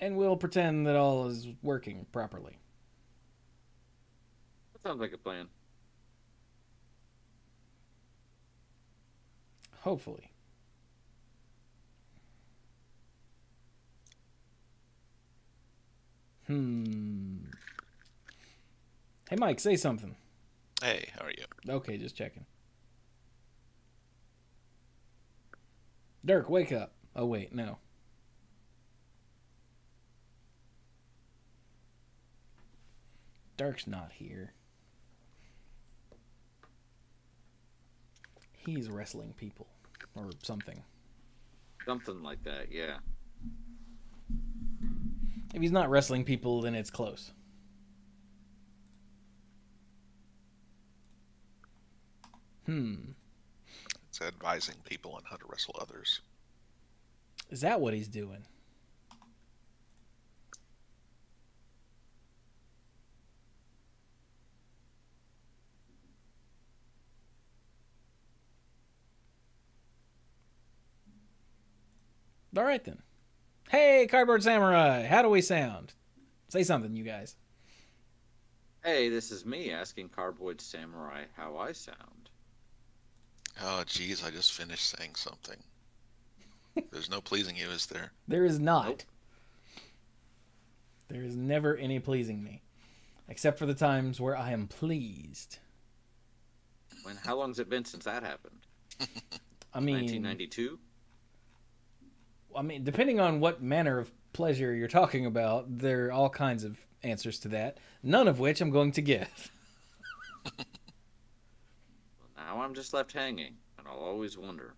and we'll pretend that all is working properly. That sounds like a plan. Hopefully. Hey, Mike, say something. Hey, how are you? Okay, just checking. Dirk, wake up. Oh, wait, no. Dirk's not here. He's wrestling people. Or something. Something like that, yeah. If he's not wrestling people, then it's close. It's advising people on how to wrestle others. Is that what he's doing? All right, then. Hey, Cardboard Samurai, how do we sound? Say something, you guys. Hey, this is me asking Cardboard Samurai how I sound. Oh, geez, I just finished saying something. There's no pleasing you, is there? There is not. Nope. There is never any pleasing me. Except for the times where I am pleased. How long's it been since that happened? I mean... 1992? Depending on what manner of pleasure you're talking about, there are all kinds of answers to that, none of which I'm going to give. Well, now I'm just left hanging, and I'll always wonder.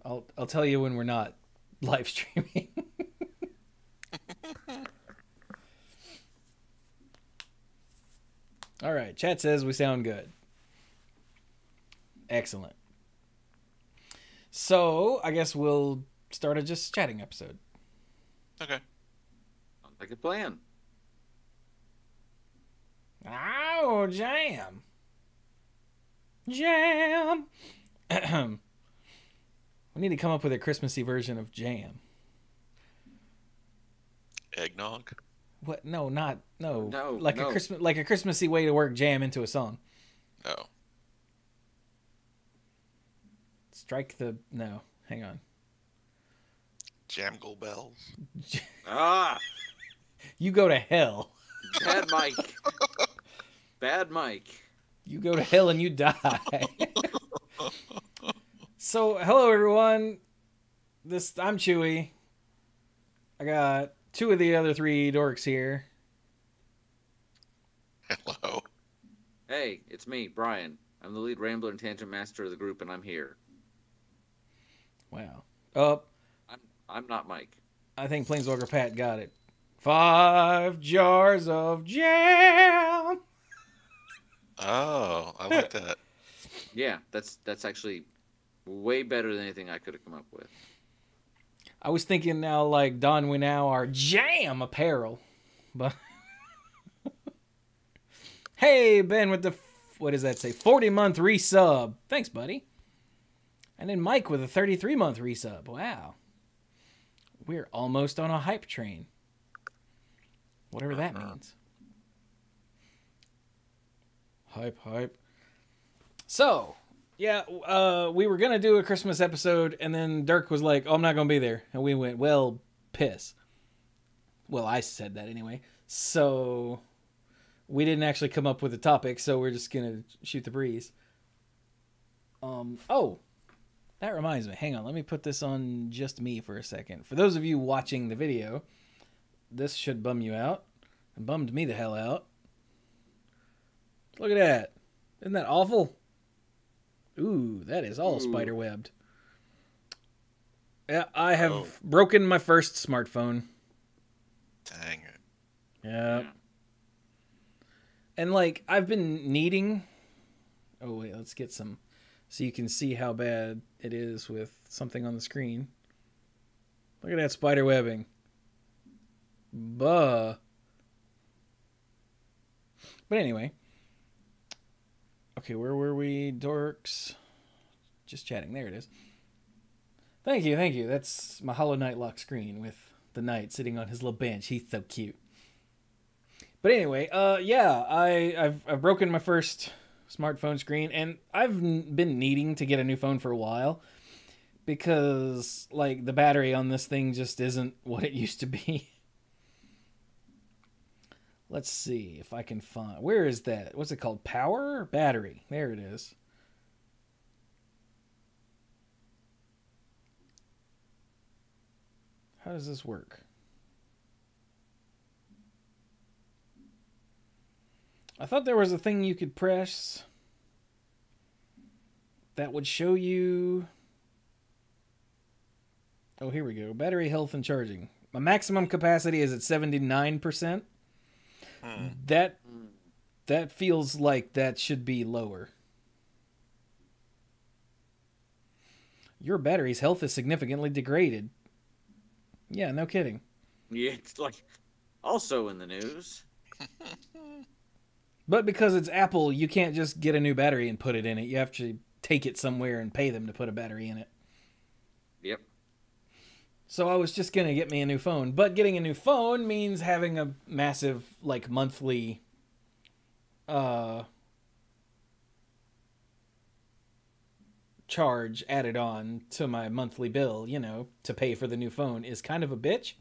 I'll tell you when we're not live streaming. All right, chat says we sound good. Excellent. So, I guess we'll start a just chatting episode. Okay. Sounds like a plan. Oh, jam. Jam. We need to come up with a Christmassy version of jam. Eggnog? What? No, not no. No, like no. a Christmassy way to work jam into a song. Oh. Strike the no. Hang on. Jamgle bells? Ah! You go to hell. Bad Mike. Bad Mike. You go to hell and you die. So, hello everyone. I'm Chewy. I got two of the other three dorks here. Hello. Hey, it's me, Brian. I'm the lead rambler and tangent master of the group, and I'm here. Wow. Oh, I'm not Mike. I think Planeswalker Pat got it. 5 jars of jam. Oh, I like that. Yeah, that's actually way better than anything I could have come up with. I was thinking now, like, Don we now are jam apparel. But hey, Ben with the, what does that say? 40-month resub. Thanks, buddy. And then Mike with a 33-month resub. Wow. We're almost on a hype train. Whatever that means. Hype. So, yeah, we were going to do a Christmas episode, and then Dirk was like, oh, I'm not going to be there. And we went, well, piss. Well, I said that anyway. So, we didn't actually come up with a topic, so we're just going to shoot the breeze. Oh, that reminds me. Hang on, let me put this on just me for a second. For those of you watching the video, this should bum you out. It bummed me the hell out. Look at that. Isn't that awful? Ooh, that is all spider-webbed. Yeah, I have broken my first smartphone. Dang it. Yeah. And, like, I've been needing... Oh, wait, let's get some... So you can see how bad it is with something on the screen. Look at that spider webbing. Buh. But anyway. Okay, where were we? Dorks. Just chatting. There it is. Thank you. That's my Hollow Knight lock screen with the night sitting on his little bench. He's so cute. But anyway, yeah, I've broken my first smartphone screen, and I've been needing to get a new phone for a while because like the battery on this thing just isn't what it used to be. Let's see if I can find, where is that? What's it called? Power or battery? There it is. How does this work? I thought there was a thing you could press that would show you. Oh, here we go. Battery health and charging. My maximum capacity is at 79%. That feels like that should be lower. Your battery's health is significantly degraded. Yeah, no kidding. Yeah, it's like also in the news. But because it's Apple, you can't just get a new battery and put it in it. You have to take it somewhere and pay them to put a battery in it. Yep. So I was just going to get me a new phone. But getting a new phone means having a massive, like, monthly charge added on to my monthly bill, you know, to pay for the new phone is kind of a bitch.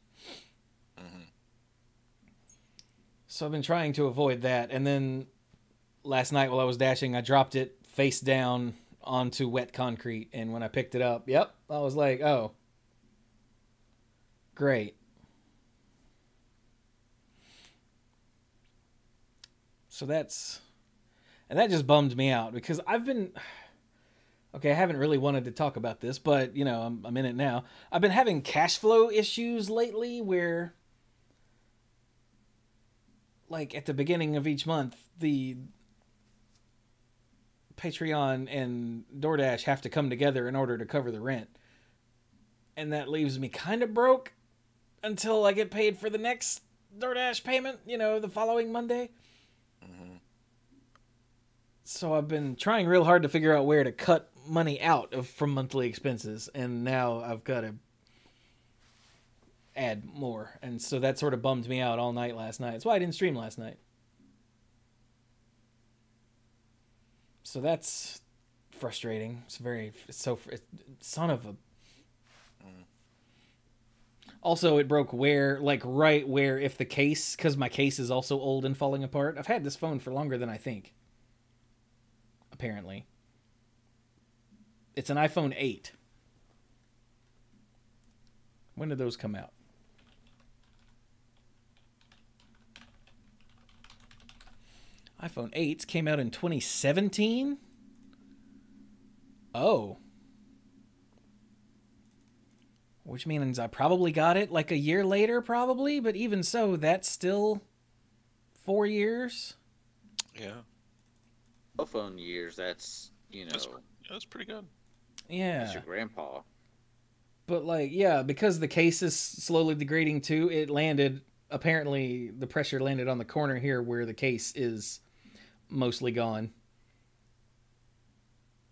So I've been trying to avoid that. And then last night while I was dashing, I dropped it face down onto wet concrete. And when I picked it up, yep, I was like, oh, great. So that's, and that just bummed me out because I've been, okay, I haven't really wanted to talk about this, but you know, I'm in it now. I've been having cash flow issues lately where, like at the beginning of each month, the Patreon and DoorDash have to come together in order to cover the rent. And that leaves me kind of broke until I get paid for the next DoorDash payment, you know, the following Monday. So I've been trying real hard to figure out where to cut money out from monthly expenses. And now I've got to add more, and so that sort of bummed me out all night last night. That's why I didn't stream last night. So that's frustrating. Son of a. Also, it broke where, like right where, if the case, because my case is also old and falling apart. I've had this phone for longer than I think. Apparently, it's an iPhone 8. When did those come out? iPhone 8s came out in 2017? Oh. Which means I probably got it like a year later, probably. But even so, that's still 4 years. Yeah. Cell phone years, that's, you know. That's pretty good. Yeah. That's your grandpa. But, like, yeah, because the case is slowly degrading too, it landed, apparently, the pressure landed on the corner here where the case is mostly gone.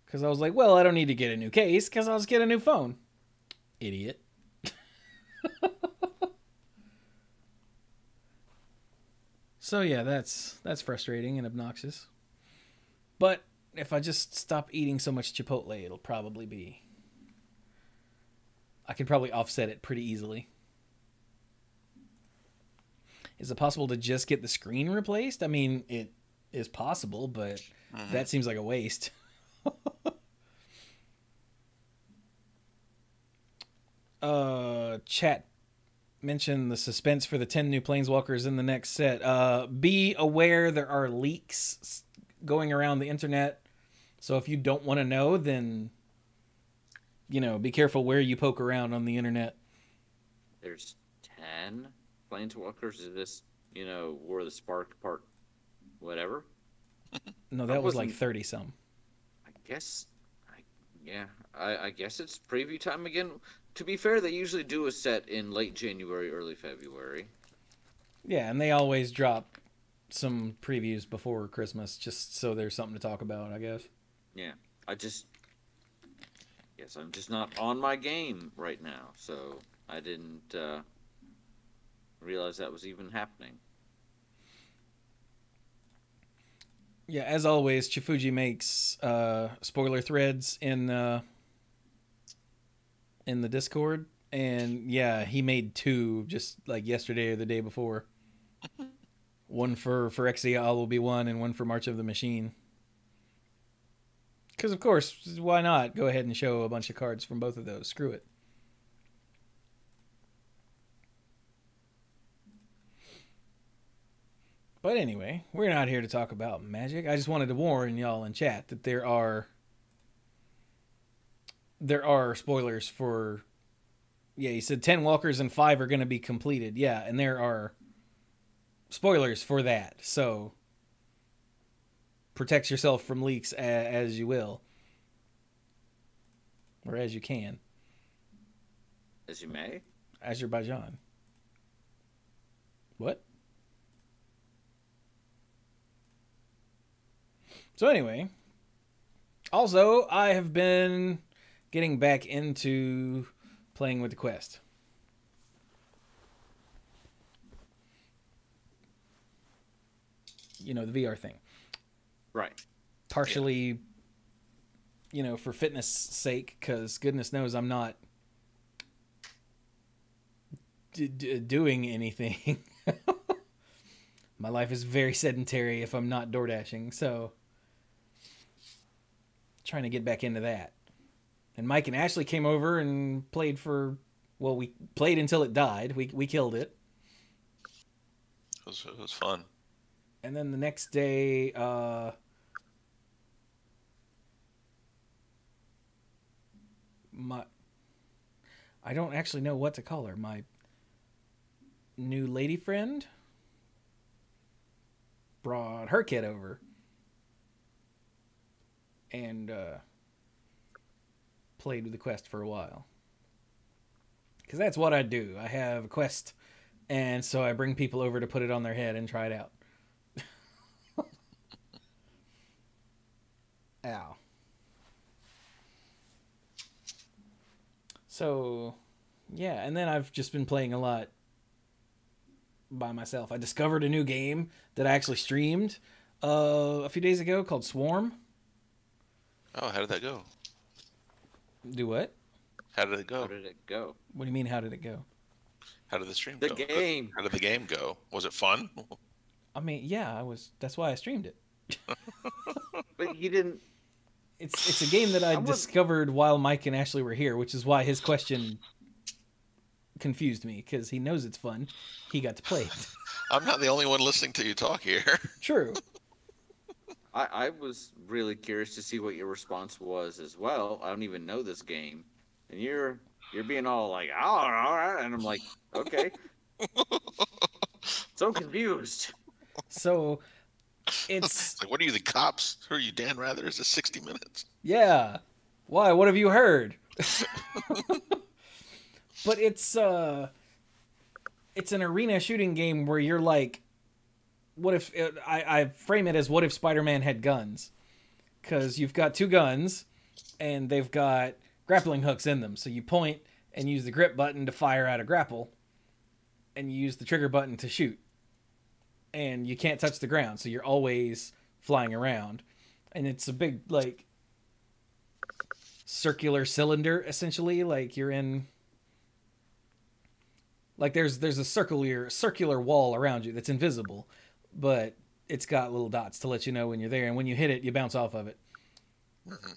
Because I was like, well, I don't need to get a new case because I'll just get a new phone. Idiot. So, yeah, that's frustrating and obnoxious. But if I just stop eating so much Chipotle, it'll probably be... I can probably offset it pretty easily. Is it possible to just get the screen replaced? I mean, it is possible, but that seems like a waste. Chat mentioned the suspense for the 10 new Planeswalkers in the next set. Be aware there are leaks going around the internet. So if you don't want to know, then, you know, be careful where you poke around on the internet. There's 10 Planeswalkers. Is this, you know, War of the Spark part whatever? No, that was like 30 some. I guess it's preview time again. To be fair, they usually do a set in late January, early February. Yeah, and they always drop some previews before Christmas just so there's something to talk about, I guess. Yeah, I'm just not on my game right now, so I didn't realize that was even happening. Yeah, as always, Chifuji makes spoiler threads in the Discord, and yeah, he made 2 just like yesterday or the day before. One for Exia will be one, and one for March of the Machine. Because of course, why not go ahead and show a bunch of cards from both of those? Screw it. But anyway, we're not here to talk about Magic. I just wanted to warn y'all in chat that there are spoilers for. Yeah, you said 10 walkers and 5 are going to be completed. Yeah, and there are spoilers for that. So protect yourself from leaks as you will, or as you can. As you may. Azerbaijan. What? So anyway, also I have been getting back into playing with the Quest. You know, the VR thing. Right. Partially, you know, for fitness sake, because goodness knows I'm not doing anything. My life is very sedentary if I'm not door dashing, so trying to get back into that. And Mike and Ashley came over and played for, well, we played until it died. We killed it. It was fun. And then the next day, I don't actually know what to call her. My new lady friend brought her kid over and played with the Quest for a while. Because that's what I do. I have a Quest, and so I bring people over to put it on their head and try it out. Ow. So, yeah, and then I've just been playing a lot by myself. I discovered a new game that I actually streamed a few days ago called Swarm. Oh, how did that go? Do what? How did it go? How did it go? What do you mean, how did it go? How did the stream The go? game. How did the game go? Was it fun? I mean, yeah, that's why I streamed it. But you didn't. It's a game that I discovered while Mike and Ashley were here, which is why his question confused me, because he knows it's fun. He got to play it. I'm not the only one listening to you talk here. True. I was really curious to see what your response was as well. I don't even know this game, and you're being all like, "Oh, all right," and I'm like, "Okay." So confused. So it's like, what are you, the cops? Who are you, Dan Rather? Is it 60 Minutes? yeah. Why? What have you heard? But it's an arena shooting game where you're like, what if I frame it as what if Spider-Man had guns? Because you've got 2 guns, and they've got grappling hooks in them. So you point and use the grip button to fire out a grapple, and you use the trigger button to shoot. And you can't touch the ground, so you're always flying around. And it's a big, like, circular cylinder, essentially. Like, you're in... Like, there's a circular wall around you that's invisible, but it's got little dots to let you know when you're there. And when you hit it, you bounce off of it. Mm-hmm.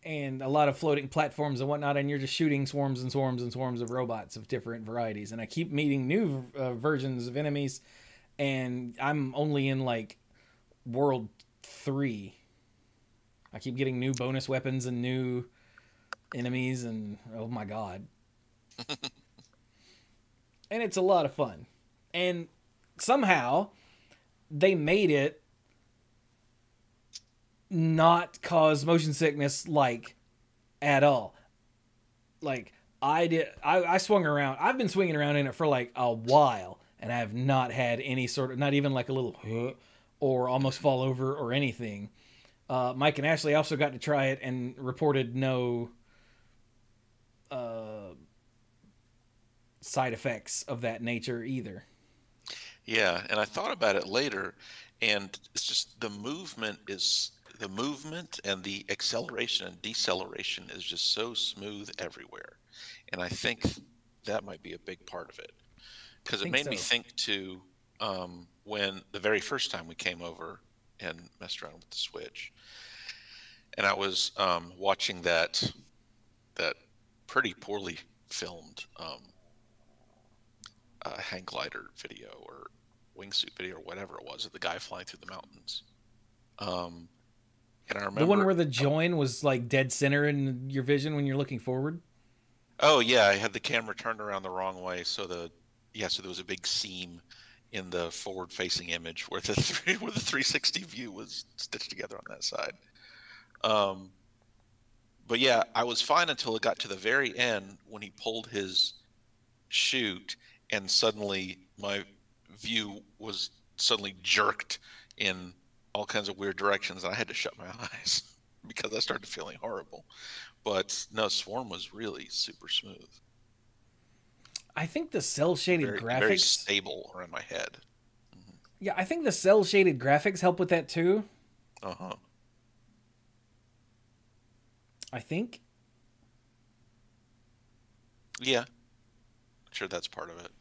And a lot of floating platforms and whatnot, and you're just shooting swarms and swarms and swarms of robots of different varieties. And I keep meeting new versions of enemies, and I'm only in, like, World 3. I keep getting new bonus weapons and new enemies, and oh my god. And it's a lot of fun. And somehow they made it not cause motion sickness, like, at all. Like, I swung around. I've been swinging around in it for like a while, and I have not had any sort of, not even like a little or almost fall over or anything. Mike and Ashley also got to try it and reported no side effects of that nature either. Yeah, and I thought about it later, and it's just the movement and the acceleration and deceleration is just so smooth everywhere. And I think that might be a big part of it. I Because it think made me so. think to when the very first time we came over and messed around with the Switch, and I was watching that pretty poorly filmed hang glider video or wingsuit video or whatever it was of the guy flying through the mountains. And I The one remember, where the join was like dead center in your vision when you're looking forward. oh yeah, I had the camera turned around the wrong way, so so there was a big seam in the forward-facing image where where the 360 view was stitched together on that side. Um, but yeah, I was fine until it got to the very end when he pulled his chute, and suddenly my view was suddenly jerked in all kinds of weird directions, and I had to shut my eyes because I started feeling horrible. But no, Swarm was really super smooth, I think the cell shaded very graphics. stable around my head. Yeah, I think the cell shaded graphics help with that too. Uh-huh. I think. Yeah, sure, that's part of it.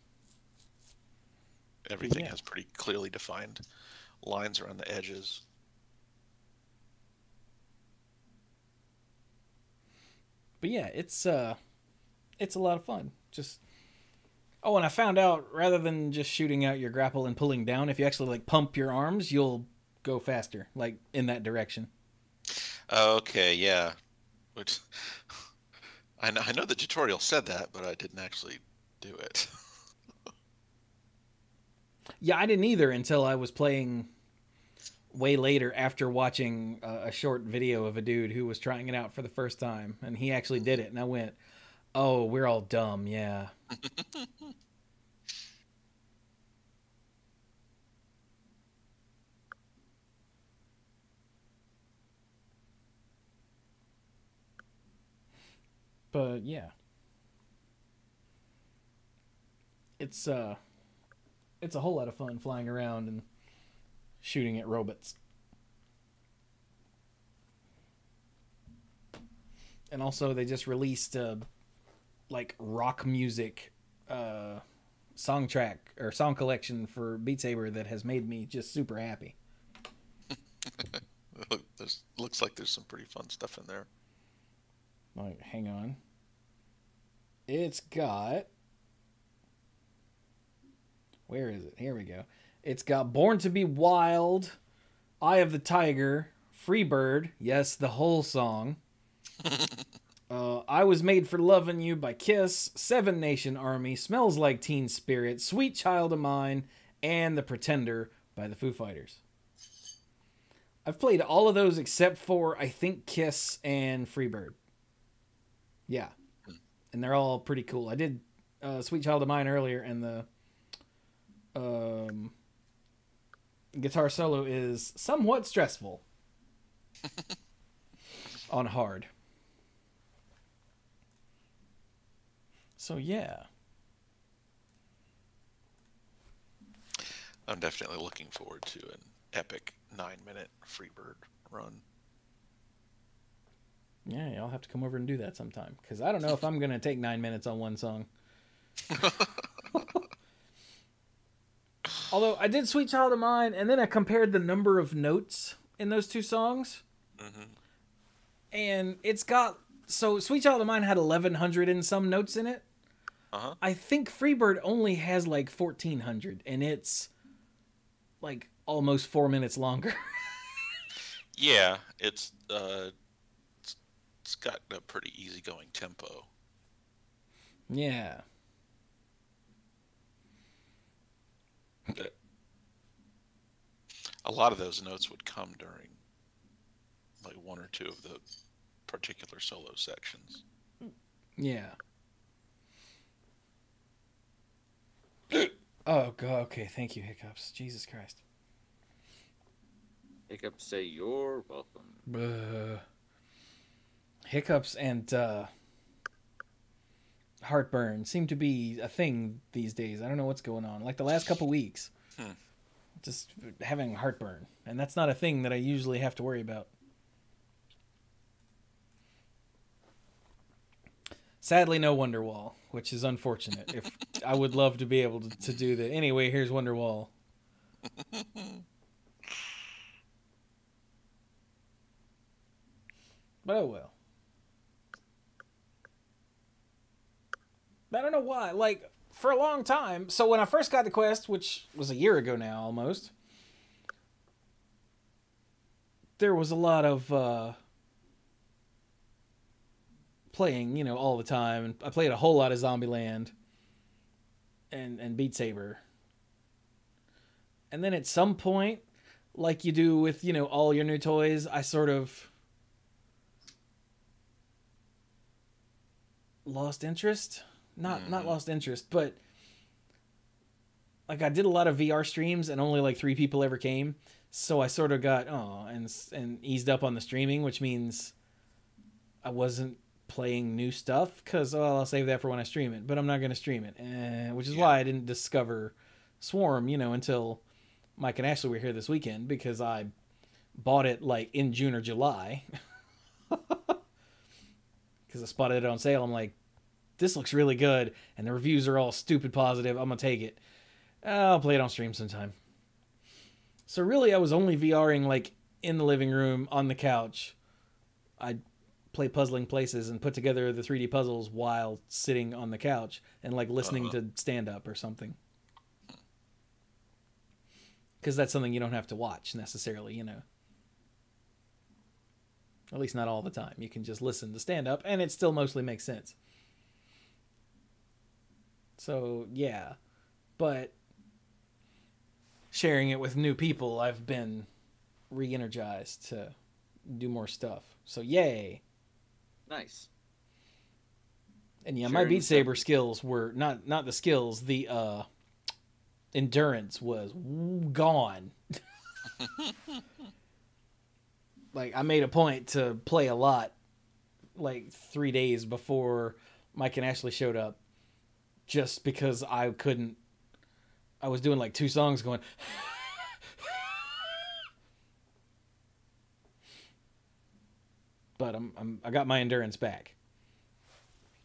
Everything Yeah. has pretty clearly defined lines around the edges. But yeah, it's a lot of fun. Just oh, and I found out rather than just shooting out your grapple and pulling down, if you actually like pump your arms, you'll go faster, like in that direction. Okay, yeah. Which I know the tutorial said that, but I didn't actually do it. Yeah, I didn't either until I was playing way later after watching a short video of a dude who was trying it out for the first time, and he actually did it, and I went, "Oh, we're all dumb, yeah." But yeah, it's it's a whole lot of fun flying around and shooting at robots. And also, they just released like rock music song track or song collection for Beat Saber that has made me just super happy. Looks like there's some pretty fun stuff in there. Like, hang on. It's got. Where is it? Here we go. It's got Born to Be Wild, Eye of the Tiger, Freebird, yes, the whole song. I Was Made for Loving You by Kiss, Seven Nation Army, Smells Like Teen Spirit, Sweet Child of Mine, and The Pretender by the Foo Fighters. I've played all of those except for, I think, Kiss and Freebird. Yeah. And they're all pretty cool. I did Sweet Child of Mine earlier, and the guitar solo is somewhat stressful on hard. So yeah, I'm definitely looking forward to an epic 9-minute Freebird run. yeah, y'all have to come over and do that sometime because I don't know if I'm gonna take 9 minutes on one song. Although I did Sweet Child of Mine, and then I compared the number of notes in those two songs, and it's got so Sweet Child of Mine had 1,100 and some notes in it. I think Freebird only has like 1,400, and it's like almost 4 minutes longer. Yeah, it's got a pretty easygoing tempo. Yeah. A lot of those notes would come during like one or two of the particular solo sections. Yeah. Oh, God. Okay. Thank you, Hiccups. Jesus Christ. Hiccups say you're welcome. Hiccups and heartburn seem to be a thing these days. I don't know what's going on. Like the last couple weeks, just having heartburn, and that's not a thing that I usually have to worry about. Sadly, no Wonderwall, which is unfortunate. If I would love to be able to do that. Anyway, here's Wonderwall. But oh well. I don't know why. Like, for a long time, so when I first got the Quest, which was a year ago now almost, there was a lot of playing, you know, all the time. And I played a whole lot of Zombieland and Beat Saber. And then at some point, like you do with, you know, all your new toys, I sort of lost interest. Not lost interest, but like I did a lot of VR streams and only like 3 people ever came. So I sort of got and eased up on the streaming, which means I wasn't playing new stuff because I'll save that for when I stream it, but I'm not going to stream it, which is why I didn't discover Swarm, you know, until Mike and Ashley were here this weekend, because I bought it like in June or July because I spotted it on sale. I'm like, this looks really good, and the reviews are all stupid positive. I'm gonna take it. I'll play it on stream sometime. So really, I was only VRing like in the living room on the couch. I'd play Puzzling Places and put together the 3D puzzles while sitting on the couch and like listening to stand up or something. Because that's something you don't have to watch necessarily, you know. At least not all the time. You can just listen to stand up, and it still mostly makes sense. So, yeah. But sharing it with new people, I've been re-energized to do more stuff. So, yay. Nice. And yeah, my Beat Saber skills were not the skills, the endurance was gone. Like, I made a point to play a lot like 3 days before Mike and Ashley showed up, just because I was doing like 2 songs going but I got my endurance back.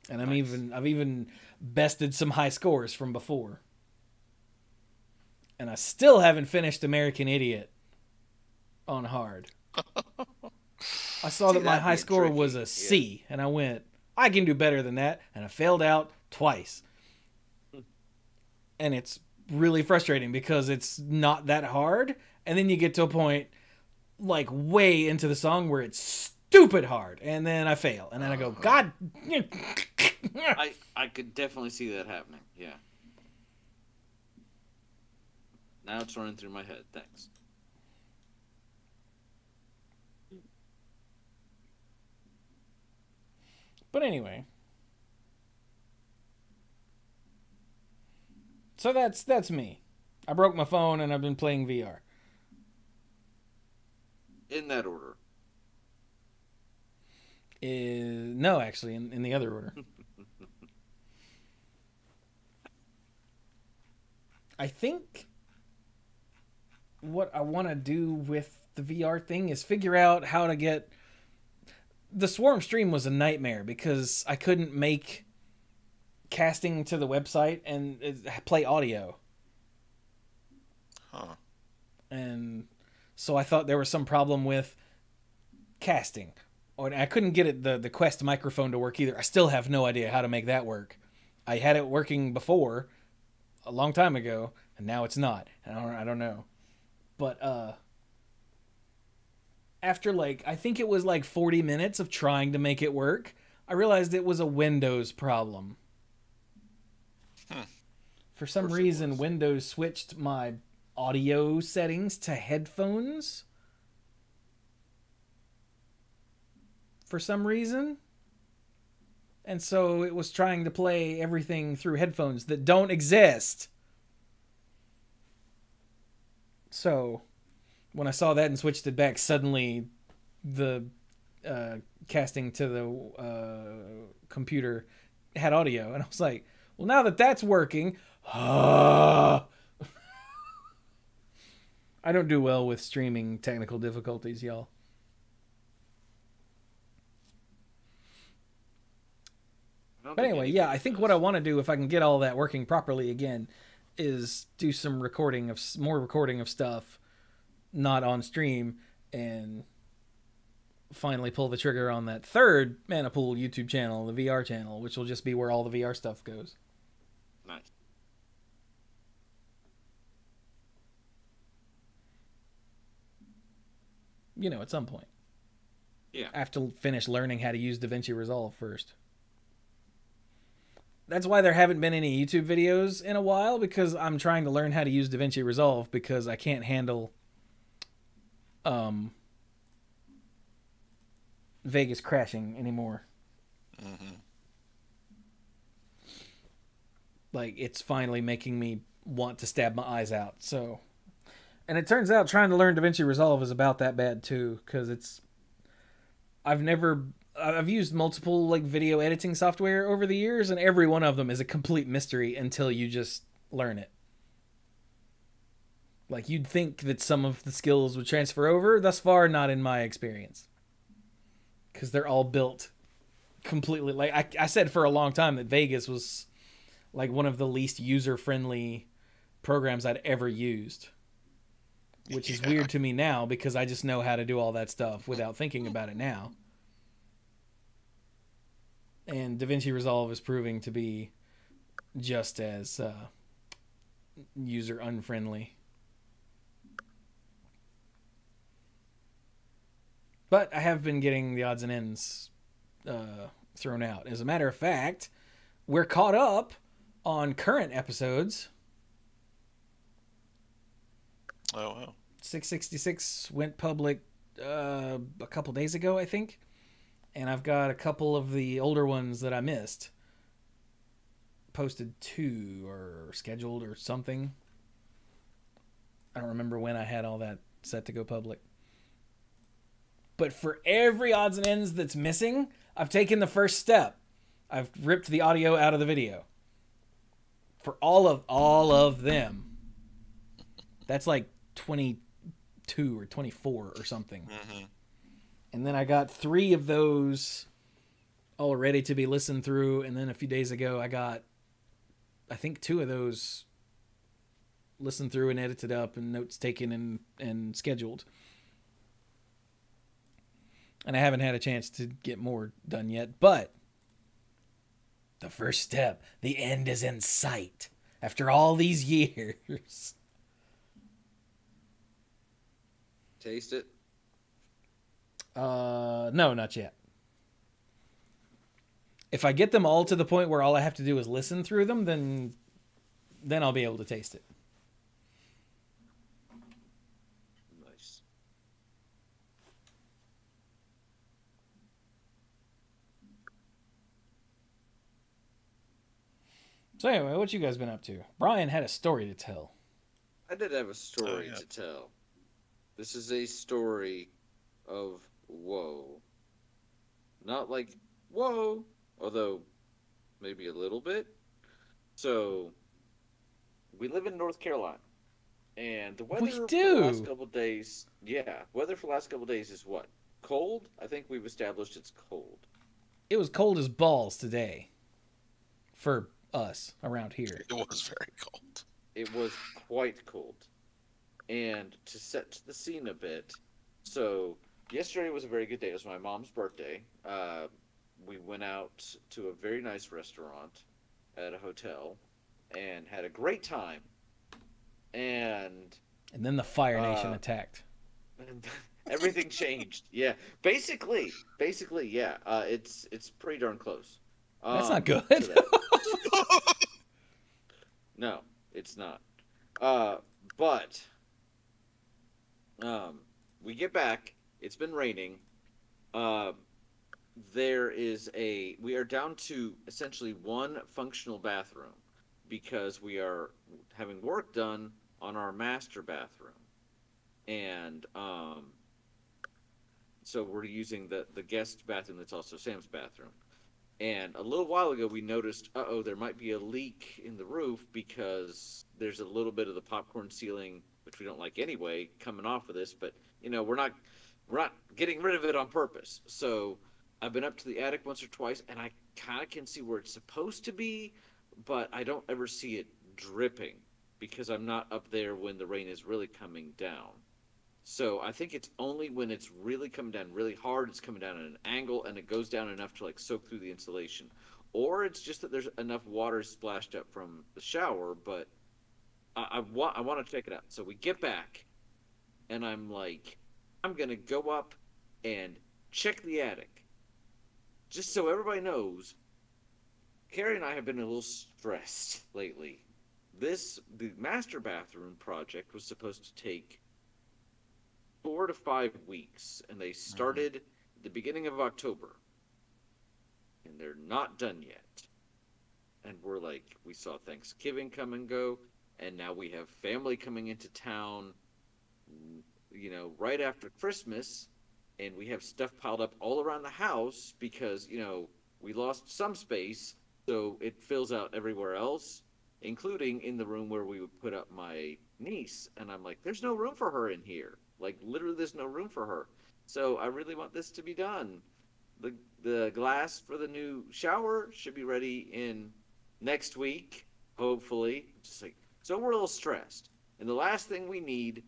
And I've even bested some high scores from before. And I still haven't finished American Idiot on hard. I saw that my high score was a C, and I went, I can do better than that, and I failed out twice. And it's really frustrating because it's not that hard, and then you get to a point like way into the song where it's stupid hard, and then I fail, and then I go, God. I could definitely see that happening. Yeah. Now it's running through my head. Thanks. But anyway. So that's me. I broke my phone and I've been playing VR. In that order. No, actually, in the other order. I think what I want to do with the VR thing is figure out how to get... The Swarm stream was a nightmare because I couldn't make casting to the website and play audio. Huh. And so I thought there was some problem with casting. Or I couldn't get the Quest microphone to work either. I still have no idea how to make that work. I had it working before, a long time ago, and now it's not. I don't know. But after I think it was 40 minutes of trying to make it work, I realized it was a Windows problem. For some reason, Windows switched my audio settings to headphones. For some reason. And so it was trying to play everything through headphones that don't exist. So when I saw that and switched it back, suddenly the casting to the computer had audio, and I was like, well, now that that's working, I don't do well with streaming technical difficulties, y'all. But anyway, yeah, I think what I want to do, if I can get all that working properly again, is do some more recording of stuff, not on stream, and finally pull the trigger on that third Manipool YouTube channel, the VR channel, which will just be where all the VR stuff goes. Nice. You know, at some point. Yeah. I have to finish learning how to use DaVinci Resolve first. That's why there haven't been any YouTube videos in a while, because I'm trying to learn how to use DaVinci Resolve because I can't handle Vegas crashing anymore. Mm-hmm. Like, it's finally making me want to stab my eyes out. So, and it turns out trying to learn DaVinci Resolve is about that bad too, because I've used multiple like video editing software over the years, and every one of them is a complete mystery until you just learn it. Like, you'd think that some of the skills would transfer over. Thus far, not in my experience. Because they're all built completely... Like, I said for a long time that Vegas was like one of the least user-friendly programs I'd ever used. Which is weird to me now, because I just know how to do all that stuff without thinking about it now. And DaVinci Resolve is proving to be just as user-unfriendly. But I have been getting the odds and ends thrown out. As a matter of fact, we're caught up on current episodes. Oh, wow. 666 went public a couple days ago, I think. And I've got a couple of the older ones that I missed posted to or scheduled or something. I don't remember when I had all that set to go public. But for every odds and ends that's missing, I've taken the first step. I've ripped the audio out of the video. For all of them. That's like 22 or 24 or something. Mm-hmm. And then I got 3 of those all ready to be listened through. And then a few days ago, I got, I think, 2 of those listened through and edited up and notes taken and scheduled. And I haven't had a chance to get more done yet. But the first step, the end is in sight after all these years. Taste it? No, not yet. If I get them all to the point where all I have to do is listen through them, then I'll be able to taste it. Nice. So anyway, what you guys been up to? Brian had a story to tell. I did have a story to tell. This is a story of woe. Not like whoa, although maybe a little bit. So, we live in North Carolina, and the weather for the last couple of days, weather for the last couple of days is what? Cold? I think we've established it's cold. It was cold as balls today for us around here. It was very cold. It was quite cold. And to set the scene a bit, so yesterday was a very good day. It was my mom's birthday. We went out to a very nice restaurant at a hotel and had a great time. And then the Fire Nation attacked. And everything changed. Yeah, basically, yeah. It's pretty darn close. That's not good. No, it's not. But we get back. It's been raining. We are down to essentially one functional bathroom because we are having work done on our master bathroom. And so we're using the guest bathroom that's also Sam's bathroom. And a little while ago, we noticed, there might be a leak in the roof because there's a little bit of the popcorn ceiling, which we don't like anyway, coming off of this. But we're not getting rid of it on purpose. So I've been up to the attic once or twice, and I kind of can see where it's supposed to be, but I don't ever see it dripping because I'm not up there when the rain is really coming down. So I think it's only when it's really coming down really hard, it's coming down at an angle, and it goes down enough to like soak through the insulation, or it's just that there's enough water splashed up from the shower. But I want to check it out. So we get back, and I'm like, I'm gonna go up and check the attic, just so everybody knows. Carrie and I have been a little stressed lately. The master bathroom project was supposed to take 4 to 5 weeks, and they Hmm. started at the beginning of October, and they're not done yet. And we're like, we saw Thanksgiving come and go, and now we have family coming into town, right after Christmas, and we have stuff piled up all around the house because, we lost some space, so it fills out everywhere else, including in the room where we would put up my niece. And I'm like, there's no room for her in here. Like, literally, there's no room for her. So I really want this to be done. The glass for the new shower should be ready in next week, hopefully. Just like, so we're a little stressed. And the last thing we need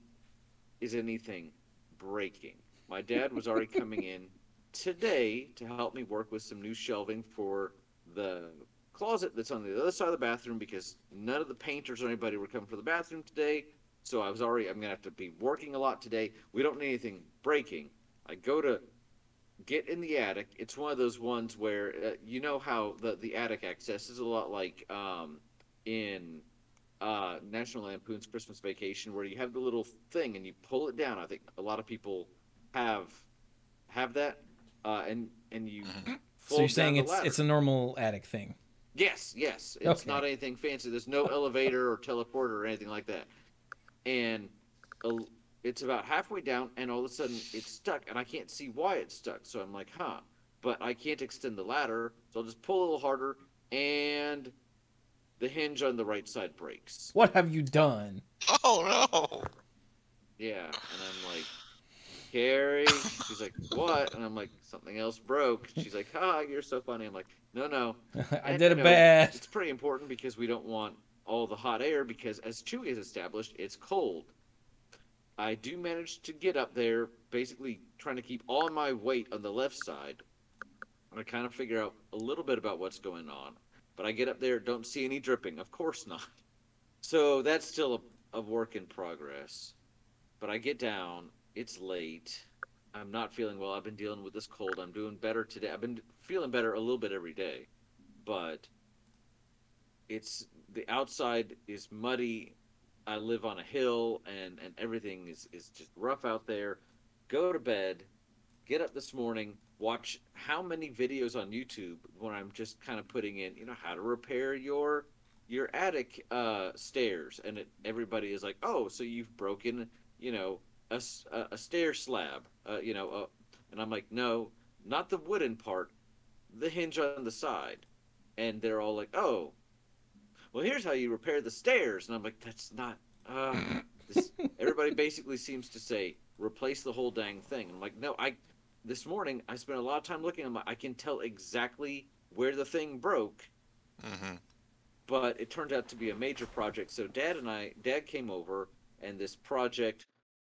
is anything breaking. My dad was already coming in today to help me work with some new shelving for the closet that's on the other side of the bathroom because none of the painters or anybody were coming for the bathroom today. So I'm gonna have to be working a lot today. We don't need anything breaking. I go to get in the attic. It's one of those ones where you know how the attic access is a lot like in National Lampoon's Christmas Vacation, where you have the little thing and you pull it down. I think a lot of people have that, and you Hmm. So you're fold down saying the it's ladder. a normal attic thing? Yes, yes, it's Okay. not anything fancy. There's no elevator or teleporter or anything like that. And uh, it's about halfway down, and all of a sudden it's stuck, and I can't see why it's stuck. So I'm like, huh. But I can't extend the ladder, so I'll just pull a little harder, and the hinge on the right side breaks. What have you done? Oh no! Yeah, and I'm like, Carrie. She's like, what? And I'm like, something else broke. She's like, ha, you're so funny. I'm like, no, no. I And, did a bad. it's pretty important because we don't want all the hot air because, as Chewie has established, it's cold. I do manage to get up there, basically trying to keep all my weight on the left side. I kind of figure out a little bit about what's going on. But I get up there, don't see any dripping. Of course not. So that's still a work in progress. But I get down. It's late. I'm not feeling well. I've been dealing with this cold. I'm doing better today. I've been feeling better a little bit every day, but it's the outside is muddy. I live on a hill, and everything is just rough out there. Go to bed. Get up this morning. Watch how many videos on YouTube when I'm just kind of putting in, how to repair your attic stairs, and everybody is like, oh, so you've broken, you know, a stair slab, and I'm like, no, not the wooden part, the hinge on the side, and they're all like, oh, well, here's how you repair the stairs, and I'm like, that's not, this. Everybody basically seems to say replace the whole dang thing. I'm like, no, this morning I spent a lot of time looking. I can tell exactly where the thing broke, Hmm. but it turned out to be a major project. So Dad came over, and this project,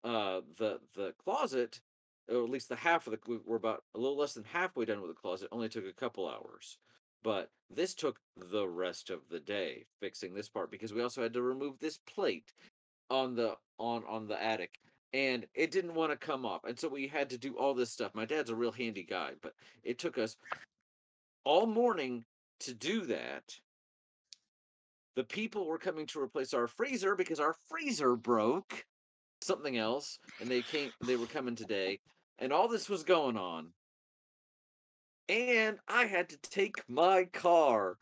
the closet, or at least the half of we're about a little less than halfway done with the closet. Only took a couple hours, but this took the rest of the day fixing this part because we also had to remove this plate on the attic. And it didn't want to come off, and so we had to do all this stuff. My dad's a real handy guy, but it took us all morning to do that. The people were coming to replace our freezer because our freezer broke, something else, and they were coming today, and all this was going on. And I had to take my car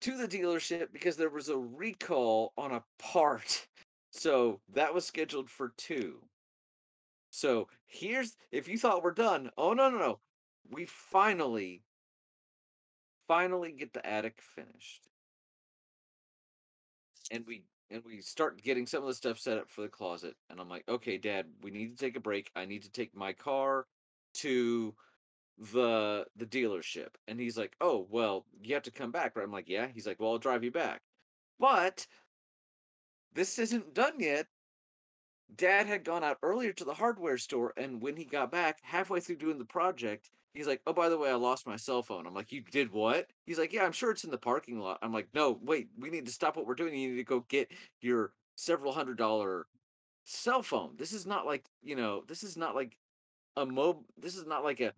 to the dealership because there was a recall on a part. So that was scheduled for 2. So here's, if you thought we're done, oh no, no, no. We finally finally get the attic finished, and we start getting some of the stuff set up for the closet. And I'm like, okay, Dad, we need to take a break. I need to take my car to the dealership. And he's like, oh well, you have to come back, right? I'm like, yeah. He's like, well, I'll drive you back. But this isn't done yet. Dad had gone out earlier to the hardware store, and when he got back, halfway through doing the project, he's like, "Oh, by the way, I lost my cell phone." I'm like, "You did what?" He's like, "Yeah, I'm sure it's in the parking lot." I'm like, "No, wait, we need to stop what we're doing. You need to go get your several $100 cell phone. This is not like, this is not like this is not like a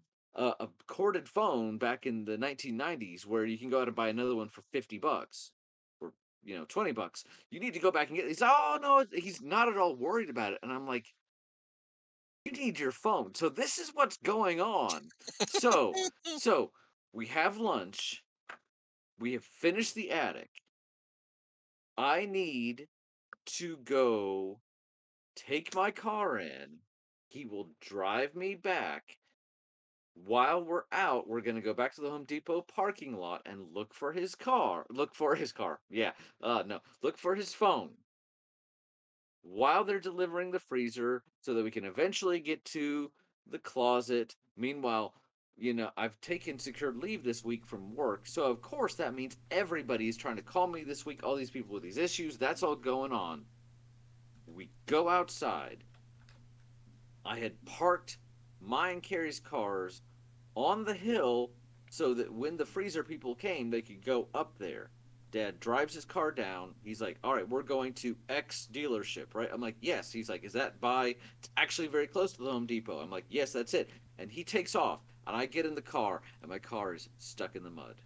corded phone back in the 1990s where you can go out and buy another one for $50 or $20. You need to go back and get." He's, "Oh no," he's not at all worried about it. And I'm like, "You need your phone." So this is what's going on. So we have lunch. We have finished the attic. I need to go take my car in. He will drive me back. While we're out, we're going to go back to the Home Depot parking lot and look for his car. Look for his car. Yeah. No. Look for his phone while they're delivering the freezer so that we can eventually get to the closet. Meanwhile, I've taken secured leave this week from work. So, of course, that means everybody's trying to call me this week. All these people with these issues. That's all going on. We go outside. I had parked mine and Carrie's cars on the hill so that when the freezer people came, they could go up there. Dad drives his car down. He's like, "All right, we're going to X dealership, right?" I'm like, "Yes." He's like, "Is that by?" It's actually very close to the Home Depot. I'm like, "Yes, that's it." And he takes off, and I get in the car, and my car is stuck in the mud.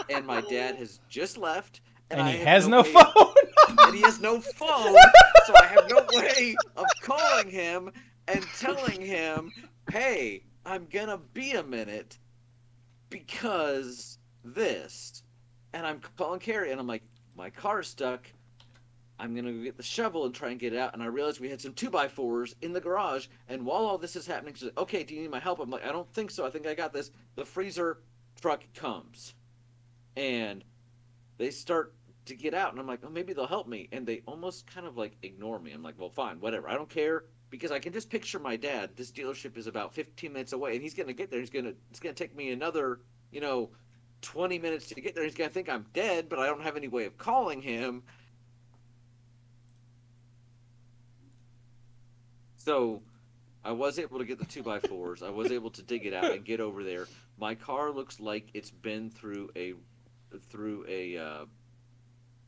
And my dad has just left, and he has no phone. And he has no phone, so I have no way of calling him and telling him, "Hey, I'm gonna be a minute because this." And I'm calling Carrie, and I'm like, "My car's stuck. I'm gonna go get the shovel and try and get it out." And I realized we had some 2x4s in the garage. And while all this is happening, she's like, "Okay, do you need my help?" I'm like, "I don't think so. I think I got this." The freezer truck comes, and they start to get out, and I'm like, "Oh, maybe they'll help me." And they almost kind of like ignore me. I'm like, "Well, fine, whatever. I don't care." Because I can just picture my dad. This dealership is about 15 minutes away, and he's gonna get there. It's gonna take me another, 20 minutes to get there. He's gonna think I'm dead, but I don't have any way of calling him. So I was able to get the 2x4s. I was able to dig it out and get over there. My car looks like it's been through a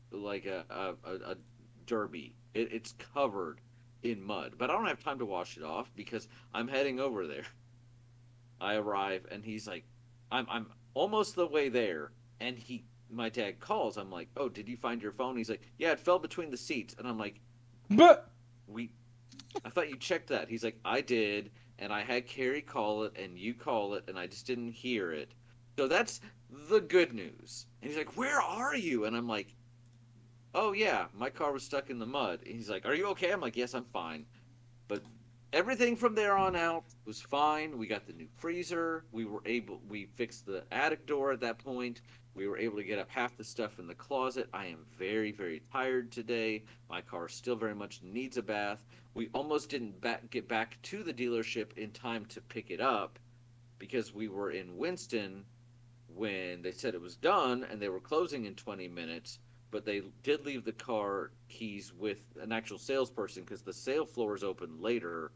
like a derby. It's covered in mud, but I don't have time to wash it off because I'm heading over there. I arrive, and he's like, I'm almost the way there, and my dad calls. I'm like, "Oh, did you find your phone?" He's like, "Yeah, it fell between the seats." And I'm like, But I thought you checked that." He's like, "I did, and I had Carrie call it, and you call it, and I just didn't hear it." So that's the good news. And he's like, "Where are you?" And I'm like, "Oh yeah, my car was stuck in the mud." And he's like, "Are you okay?" I'm like, "Yes, I'm fine." But everything from there on out was fine. We got the new freezer. We fixed the attic door at that point. We were able to get up half the stuff in the closet. I am very, very tired today. My car still very much needs a bath. We almost didn't get back to the dealership in time to pick it up because we were in Winston when they said it was done and they were closing in 20 minutes. But they did leave the car keys with an actual salesperson because the sale floor is open later.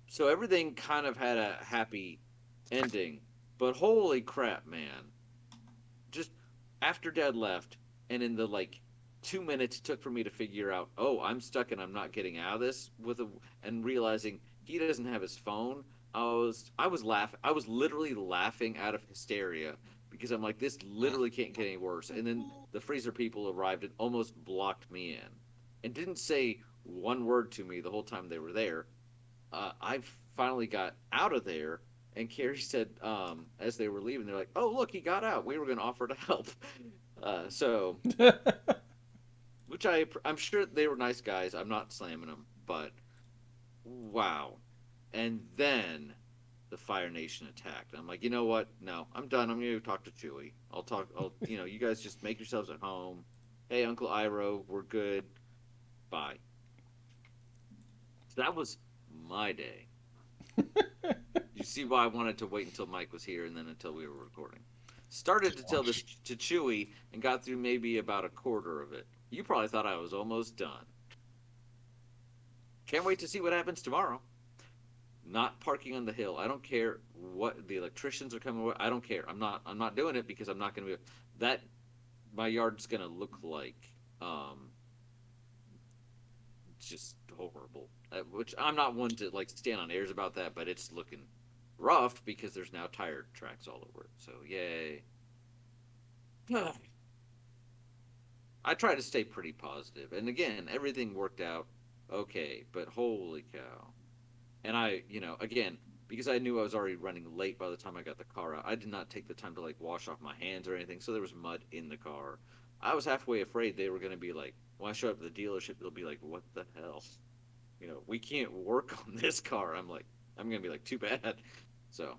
So everything kind of had a happy ending. But holy crap, man. Just after Dad left, and in the 2 minutes it took for me to figure out, oh, I'm stuck and I'm not getting out of this and realizing he doesn't have his phone. I was laughing. I was literally laughing out of hysteria because I'm like, this literally can't get any worse. And then the freezer people arrived and almost blocked me in and didn't say one word to me the whole time they were there. I finally got out of there, and Carrie said, as they were leaving, they're like, "Oh, look, he got out. We were going to offer to help." So, which I'm sure they were nice guys. I'm not slamming them, but wow. And then the Fire Nation attacked. I'm like, you know what? No, I'm done. I'm gonna go talk to Chewie. You guys just make yourselves at home. Hey, Uncle Iroh, we're good. Bye. So that was my day. You see why I wanted to wait until Mike was here and then until we were recording. Started to tell this to Chewie and got through maybe about a quarter of it. You probably thought I was almost done. Can't wait to see what happens tomorrow. Not parking on the hill. I don't care what the electricians are coming with. I don't care. I'm not doing it because I'm not going to be that. My yard's going to look like just horrible. Which I'm not one to like stand on airs about that, but it's looking rough because there's now tire tracks all over it. So yay. I try to stay pretty positive, and again, everything worked out okay. But holy cow! And again, because I knew I was already running late by the time I got the car out, I did not take the time to like wash off my hands or anything, so there was mud in the car. I was halfway afraid they were going to be like, when I show up at the dealership, they'll be like, what the hell? We can't work on this car. I'm going to be like, too bad. So.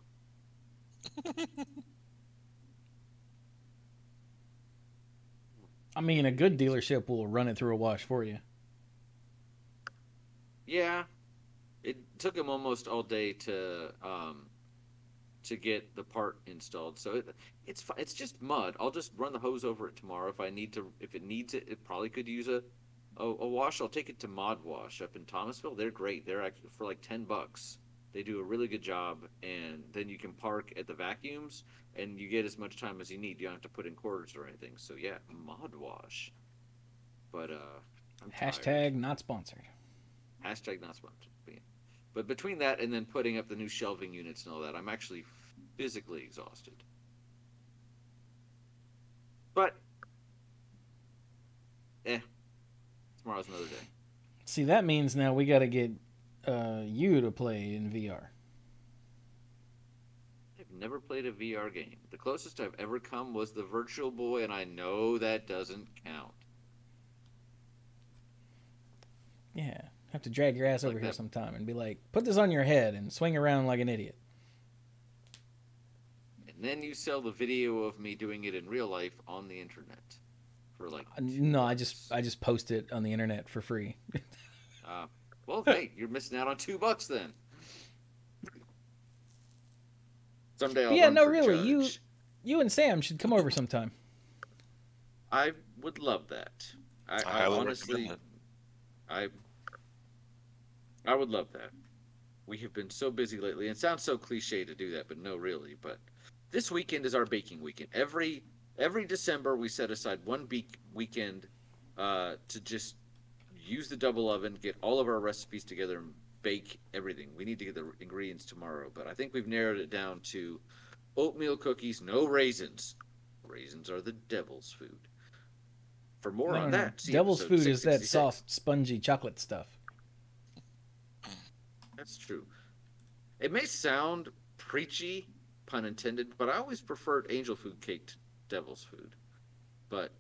I mean, a good dealership will run it through a wash for you. Yeah. It took him almost all day to get the part installed. So it's just mud. I'll just run the hose over it tomorrow if I need to. If it needs it, it probably could use a wash. I'll take it to Mod Wash up in Thomasville. They're great. They're actually for like $10. They do a really good job, and then you can park at the vacuums, and you get as much time as you need. You don't have to put in quarters or anything. So yeah, Mod Wash. But I'm Hashtag tired. not sponsored. Hashtag not sponsored. But between that and then putting up the new shelving units and all that, I'm actually physically exhausted. But, tomorrow's another day. See, that means now we got to get you to play in VR. I've never played a VR game. The closest I've ever come was the Virtual Boy, and I know that doesn't count. Yeah. Have to drag your ass over here sometime and be like, put this on your head and swing around like an idiot. And then you sell the video of me doing it in real life on the internet for like no, I just post it on the internet for free. Well, hey, you're missing out on $2 then. Someday I'll run for really, judge. you and Sam should come over sometime. I would love that. I honestly, I would love that. We have been so busy lately. It sounds so cliche to do that, but no, really. But this weekend is our baking weekend. Every December, we set aside one weekend to just use the double oven, get all of our recipes together, and bake everything. We need to get the ingredients tomorrow, but I think we've narrowed it down to oatmeal cookies, no raisins. Raisins are the devil's food. For more on that, see devil's food is that 666. soft, spongy chocolate stuff. That's true. It may sound preachy, pun intended, but I always preferred angel food cake to devil's food. But,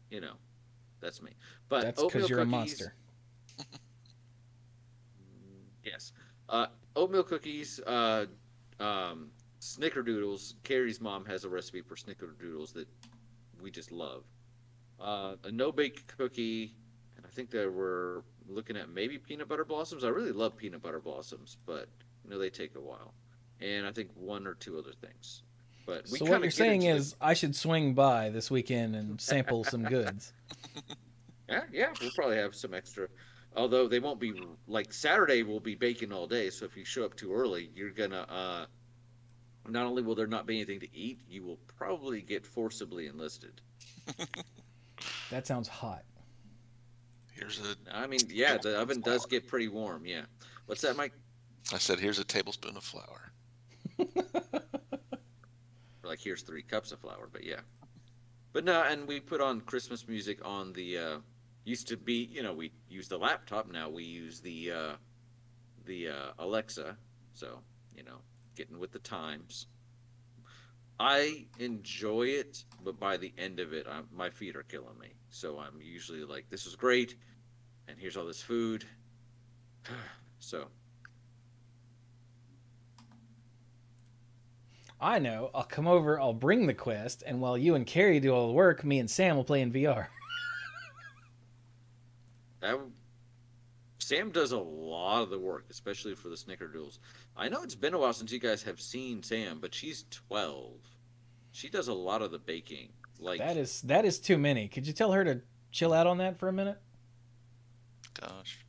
that's me. But that's because you're a monster. Yes. Oatmeal cookies, snickerdoodles. Carrie's mom has a recipe for snickerdoodles that we just love. A no-bake cookie, and I think they were looking at maybe peanut butter blossoms. I really love peanut butter blossoms, but they take a while. And I think one or two other things. But so what you're saying is I should swing by this weekend and sample some goods. Yeah, we'll probably have some extra. Although they won't be like Saturday, we'll be baking all day. So if you show up too early, you're gonna not only will there not be anything to eat, you will probably get forcibly enlisted. That sounds hot. I mean, yeah, the oven does get pretty warm. Yeah. What's that, Mike? I said, here's a tablespoon of flour. Like, here's 3 cups of flour, but yeah. But no, and we put on Christmas music on the, used to be, we use the laptop. Now we use the Alexa. So, getting with the times. I enjoy it, but by the end of it, my feet are killing me. So I'm usually like, this is great, and here's all this food. So. I know. I'll come over, I'll bring the Quest, and while you and Carrie do all the work, me and Sam will play in VR. That Sam does a lot of the work, especially for the Snickerdoodles. I know it's been a while since you guys have seen Sam, but she's 12. She does a lot of the baking. Like, That is too many. Could you tell her to chill out on that for a minute? Gosh.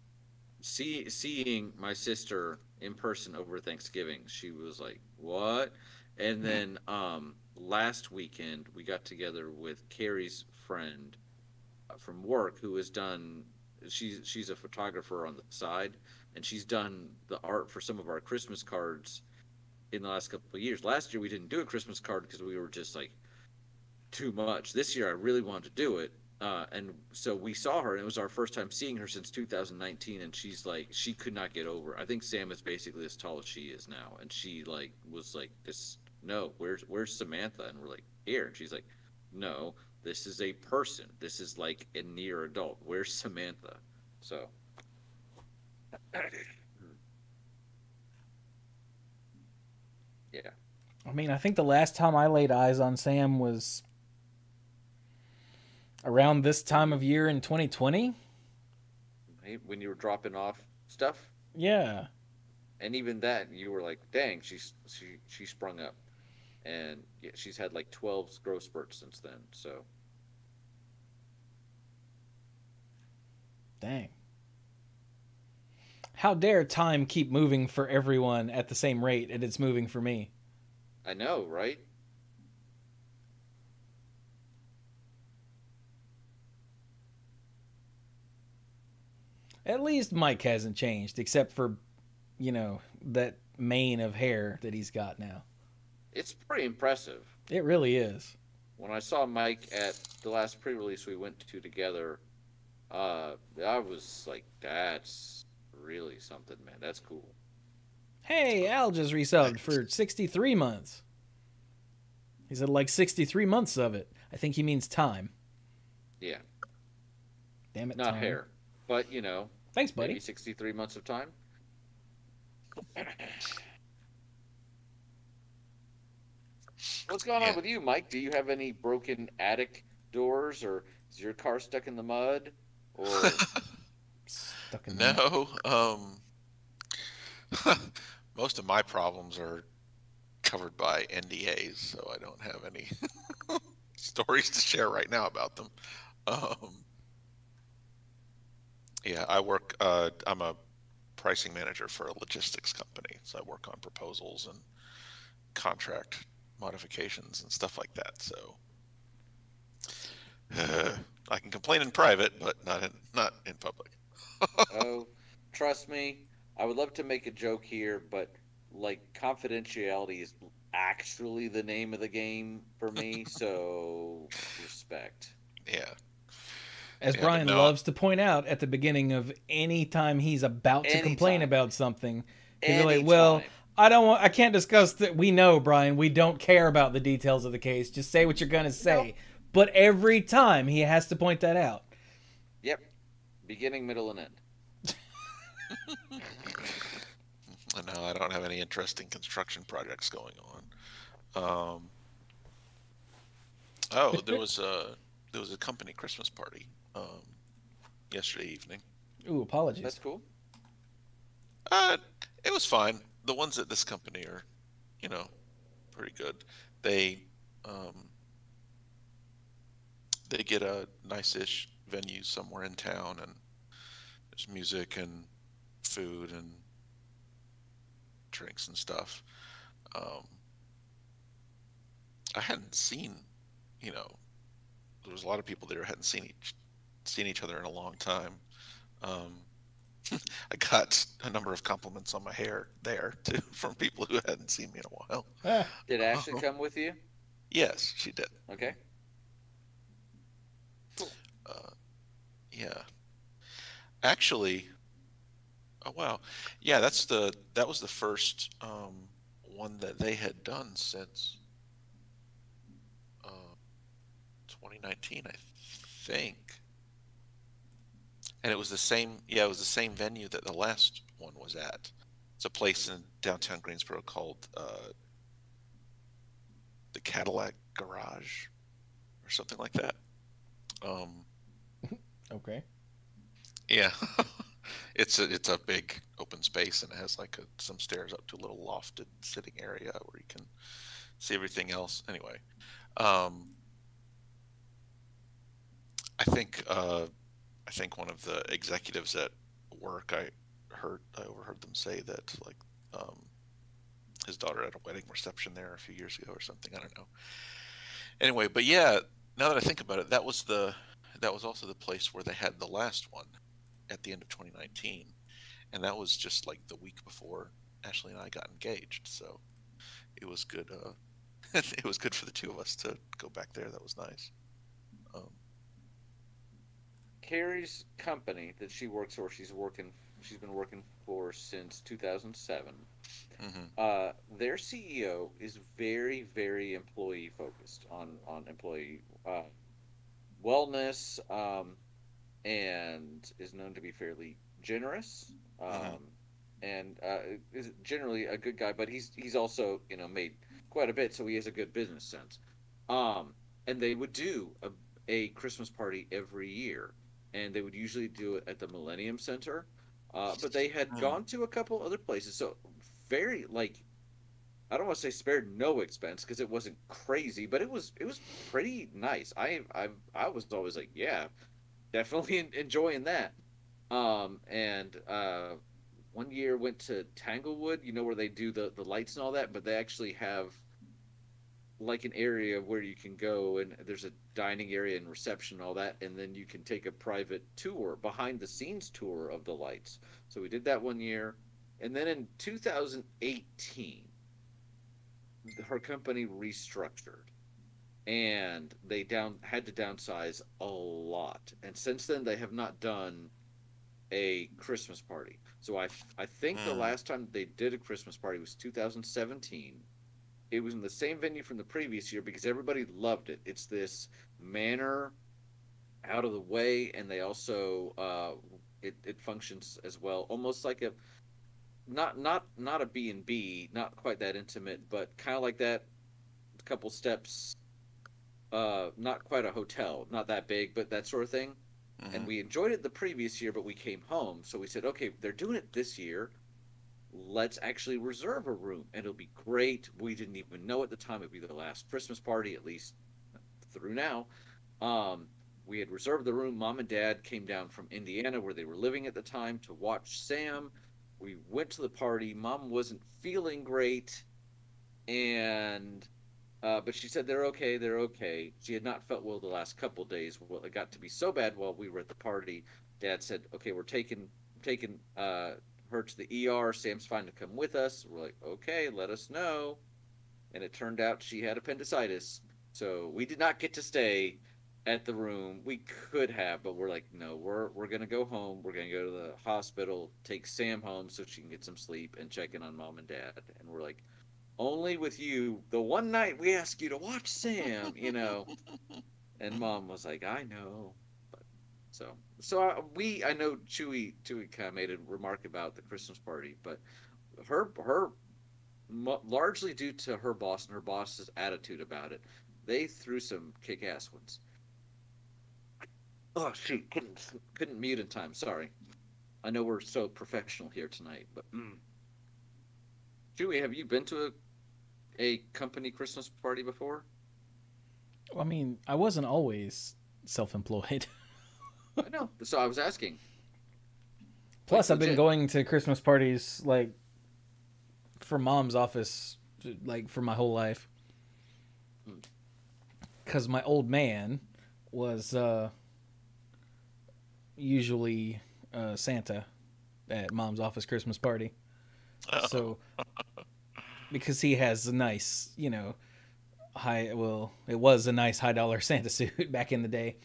seeing my sister in person over Thanksgiving, she was like, "What?" And then last weekend we got together with Carrie's friend from work who has done. She's a photographer on the side, and she's done the art for some of our Christmas cards in the last couple of years. Last year we didn't do a Christmas card because we were just like too much. This year I really wanted to do it. And so we saw her, and it was our first time seeing her since 2019. And she's like, she could not get over it. I think Sam is basically as tall as she is now, and she like was like, "This, no, where's Samantha?" And we're like, "Here." And she's like, "No, this is a person. This is like a near adult. Where's Samantha?" So, yeah, I mean, I think the last time I laid eyes on Sam was around this time of year in 2020. hey, when you were dropping off stuff, Yeah. and even that, you were like, "Dang, she sprung up." And yeah, she's had like 12 growth spurts since then. So Dang. How dare time keep moving for everyone at the same rate and it's moving for me? I know, right? At least Mike hasn't changed, except for, that mane of hair that he's got now. It's pretty impressive. It really is. When I saw Mike at the last pre-release we went to together, I was like, "That's really something, man. That's cool." Hey, Al just resubbed for 63 months. He said like 63 months of it. I think he means time. Yeah, Damn it, not time. hair, but Thanks, buddy. maybe 63 months of time. What's going on Yeah. with you, Mike? Do you have any broken attic doors, or is your car stuck in the mud, or Stuck in there. No. Most of my problems are covered by NDAs, so I don't have any stories to share right now about them. Um, yeah, I work. I'm a pricing manager for a logistics company, so I work on proposals and contract modifications and stuff like that. So I can complain in private, but not in public. oh, trust me, I would love to make a joke here, but like confidentiality is actually the name of the game for me, so respect. Yeah, As yeah, but Brian no, loves to point out at the beginning of any time he's about to complain Anytime. about something, he'll be like, "Well, Anytime. I can't discuss that. We know, Brian, we don't care about the details of the case. Just say what you're gonna say." But every time he has to point that out. Yep. Beginning, middle, and end. no, I don't have any interesting construction projects going on. Oh, there was a company Christmas party yesterday evening. Ooh, apologies. That's cool. Uh, it was fine. The ones at this company are, you know, pretty good. They um, they get a nice-ish venue somewhere in town, and there's music and food and drinks and stuff. Um, I hadn't seen, you know, there was a lot of people there who hadn't seen each other in a long time. Um, I got a number of compliments on my hair there too from people who hadn't seen me in a while. Ah, Did Ashley come with you? Yes, she did. Okay. Uh, yeah, actually, oh wow, yeah, that was the first one that they had done since 2019, I think. And it was the same, yeah, it was the same venue that the last one was at. It's a place in downtown Greensboro called the Cadillac garage or something like that. Okay. Yeah, it's a big open space, and it has like some stairs up to a little lofted sitting area where you can see everything else. Anyway, um, I think one of the executives at work, I overheard them say that like um, his daughter had a wedding reception there a few years ago or something. I don't know. Anyway, but yeah, now that I think about it, that was also the place where they had the last one at the end of 2019, and that was just like the week before Ashley and I got engaged. So it was good. It was good for the two of us to go back there. That was nice. Um, Carrie's company that she works for, she's been working for since 2007. Their CEO is very, very employee focused on employee wellness, and is known to be fairly generous, mhm, and is generally a good guy. But he's also made quite a bit, so he has a good business sense. Um, and they would do a Christmas party every year, and they would usually do it at the Millennium Center. But they had mm, gone to a couple other places, so very like I don't want to say spared no expense because it wasn't crazy, but it was pretty nice. I was always like, yeah, definitely enjoying that. And one year went to Tanglewood, where they do the lights and all that, but they actually have like an area where you can go and there's a dining area and reception and all that, and then you can take a private tour, behind the scenes tour of the lights. So we did that one year, and then in 2018, her company restructured and they had to downsize a lot. And since then, they have not done a Christmas party. So I think the mm, last time they did a Christmas party was 2017. It was in the same venue from the previous year because everybody loved it. It's this manor out of the way, and they also it functions as well, almost like a not a B&B, not quite that intimate, but kind of like that. A couple steps, not quite a hotel, not that big, but that sort of thing. And mhm, we enjoyed it the previous year, but we came home, so we said, okay, they're doing it this year. Let's actually reserve a room, and it'll be great. We didn't even know at the time it'd be the last Christmas party, at least through now. Um, we had reserved the room. Mom and Dad came down from Indiana, where they were living at the time, to watch Sam. We went to the party. Mom wasn't feeling great, and but she said they're okay. They're okay. She had not felt well the last couple of days. Well, it got to be so bad while we were at the party. Dad said, "Okay, we're taking her to the ER. Sam's fine to come with us." We're like, "Okay, let us know." And it turned out she had appendicitis, so we did not get to stay at the room. We could have, but we're like, no, we're gonna go home. We're gonna go to the hospital, take Sam home so she can get some sleep, and check in on Mom and Dad. And we're like, only with you. The one night we asked you to watch Sam. And Mom was like, I know. But I know Chewy kind of made a remark about the Christmas party, but her largely due to her boss and her boss's attitude about it, they threw some kick ass ones. Oh shoot, couldn't mute in time. Sorry. I know we're so professional here tonight, but Chewy, have you been to a company Christmas party before? Well, I mean, I wasn't always self-employed. I know. So I was asking, like Plus, I've been legit. going to Christmas parties like for mom's office like for my whole life. Hmm. Because my old man was usually Santa at mom's office Christmas party. oh, So because he has a nice, high, well, it was a nice high dollar Santa suit back in the day,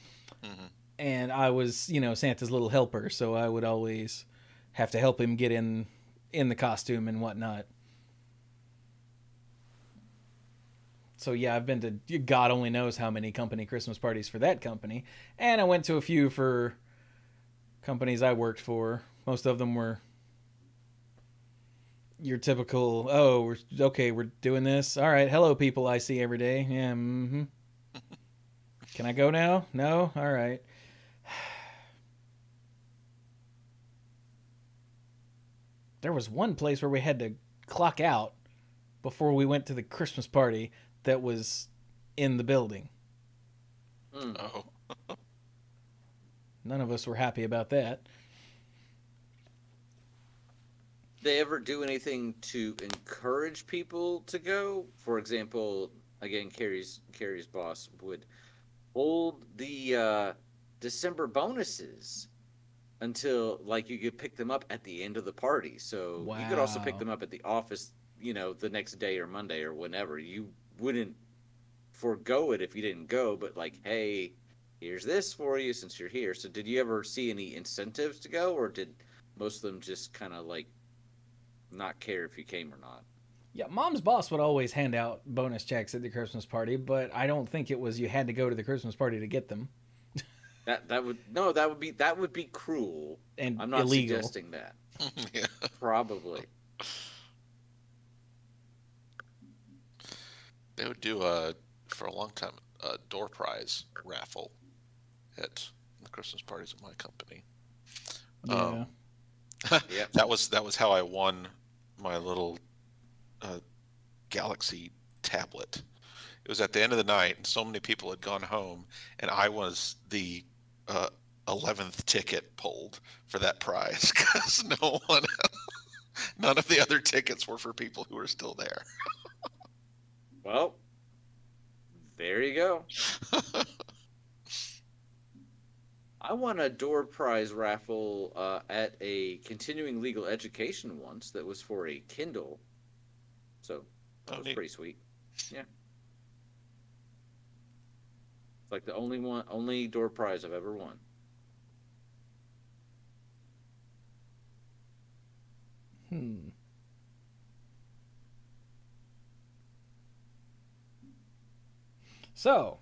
mhm, and I was, Santa's little helper, so I would always have to help him get in the costume and whatnot. So yeah, I've been to God only knows how many company Christmas parties for that company, and I went to a few for companies I worked for. Most of them were, your typical, oh, we're doing this. All right, hello, people I see every day. Yeah, mm-hmm. Can I go now? No? All right. There was one place where we had to clock out before we went to the Christmas party that was in the building. Oh. None of us were happy about that. They ever do anything to encourage people to go? For example, again, Carrie's boss would hold the December bonuses until like you could pick them up at the end of the party. So you could also pick Wow. them up at the office, the next day or Monday or whenever. You wouldn't forego it if you didn't go, but like, hey, here's this for you since you're here. So did you ever see any incentives to go, or did most of them just kind of like not care if you came or not? Yeah, Mom's boss would always hand out bonus checks at the Christmas party, but I don't think it was you had to go to the Christmas party to get them. That would be cruel. And I'm not illegal. suggesting that. Yeah. Probably. They would do for a long time a door prize raffle at the Christmas parties at my company. Yeah. Yep. That was how I won my little Galaxy tablet. It was at the end of the night, and so many people had gone home, and I was the 11th ticket pulled for that prize because none of the other tickets were for people who were still there. Well, there you go. I won a door prize raffle at a continuing legal education once that was for a Kindle. So that was neat. pretty sweet. Yeah. It's like the only door prize I've ever won. So,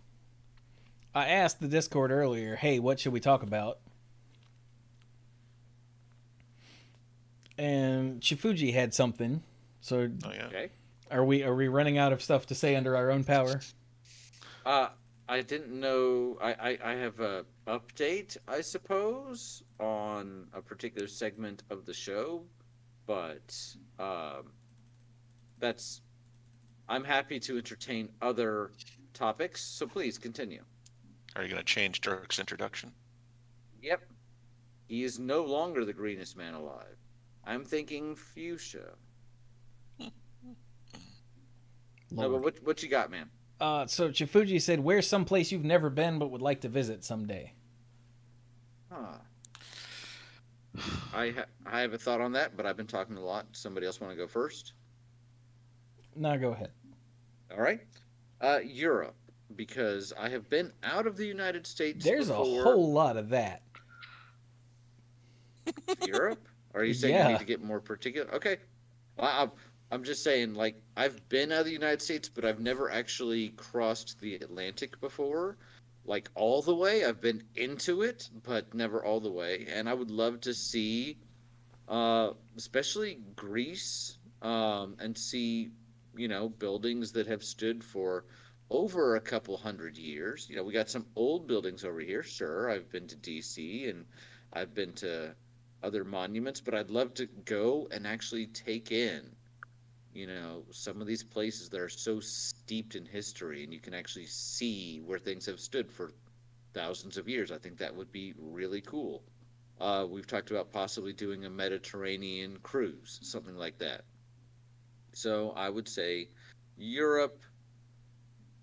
I asked the Discord earlier, hey, what should we talk about? And Chifuji had something. So, Oh yeah. Okay. are we running out of stuff to say under our own power? I didn't know. I have a update, I suppose, on a particular segment of the show, but that's. I'm happy to entertain other topics, so please continue. Are you going to change Dirk's introduction? Yep, he is no longer the greenest man alive. I'm thinking fuchsia. No, Lord. but what you got, man? So Chifuji said, where's some place you've never been but would like to visit someday? Huh. I have a thought on that, but I've been talking a lot. Somebody else want to go first? No, go ahead. All right. Europe, because I have been out of the United States There's before. a whole lot of that. Europe? Are you saying Yeah. I need to get more particular? Okay. Well, I'm just saying, like, I've been out of the United States, but I've never actually crossed the Atlantic before. Like, all the way. I've been into it, but never all the way. And I would love to see, especially Greece, and see, buildings that have stood for over a couple hundred years. We got some old buildings over here. Sure, I've been to DC and I've been to other monuments, but I'd love to go and actually take in, some of these places that are so steeped in history and you can actually see where things have stood for thousands of years. I think that would be really cool. We've talked about possibly doing a Mediterranean cruise, something like that. So I would say Europe,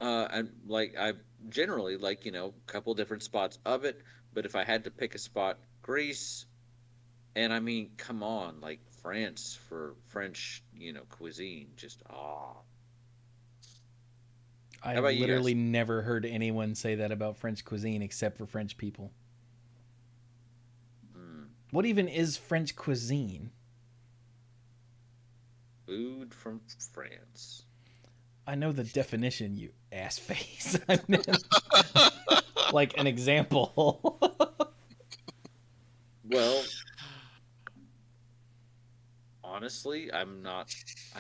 and like I generally like, a couple different spots of it. But if I had to pick a spot, Greece, and I mean, come on, like France for French, cuisine, just I've How about you literally guys? never heard anyone say that about French cuisine except for French people. Mm, What even is French cuisine? food from France. I know the definition, you ass face. I meant like an example. Well, honestly, I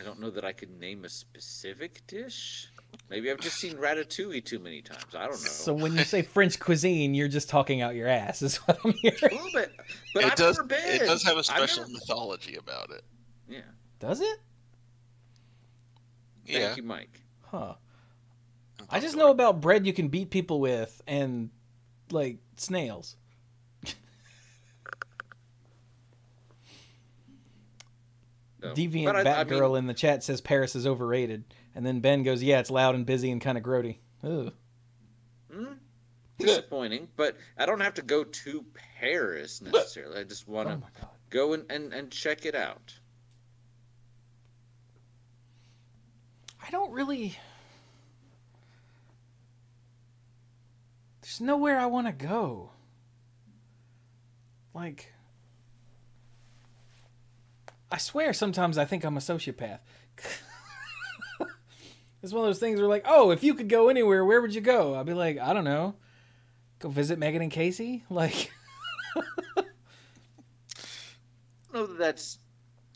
don't know that I could name a specific dish. Maybe I've just seen Ratatouille too many times. I don't know. So when you say French cuisine, you're just talking out your ass, is what I'm A hearing. little bit, but It I've does. never been. It does have a special mythology about it. Yeah. Does it? Yeah. Thank you, Mike. Huh. I just know about bread you can beat people with and, like, snails. No. Deviant But Batgirl in the chat says Paris is overrated. And then Ben goes, yeah, it's loud and busy and kind of grody. Ugh. Disappointing, but I don't have to go to Paris necessarily. I just want to go and check it out. I don't really... There's nowhere I want to go. Like... I swear sometimes I think I'm a sociopath. It's one of those things where like, oh, if you could go anywhere, where would you go? I'd be like, I don't know. Go visit Megan and Casey? Like... I don't know that that's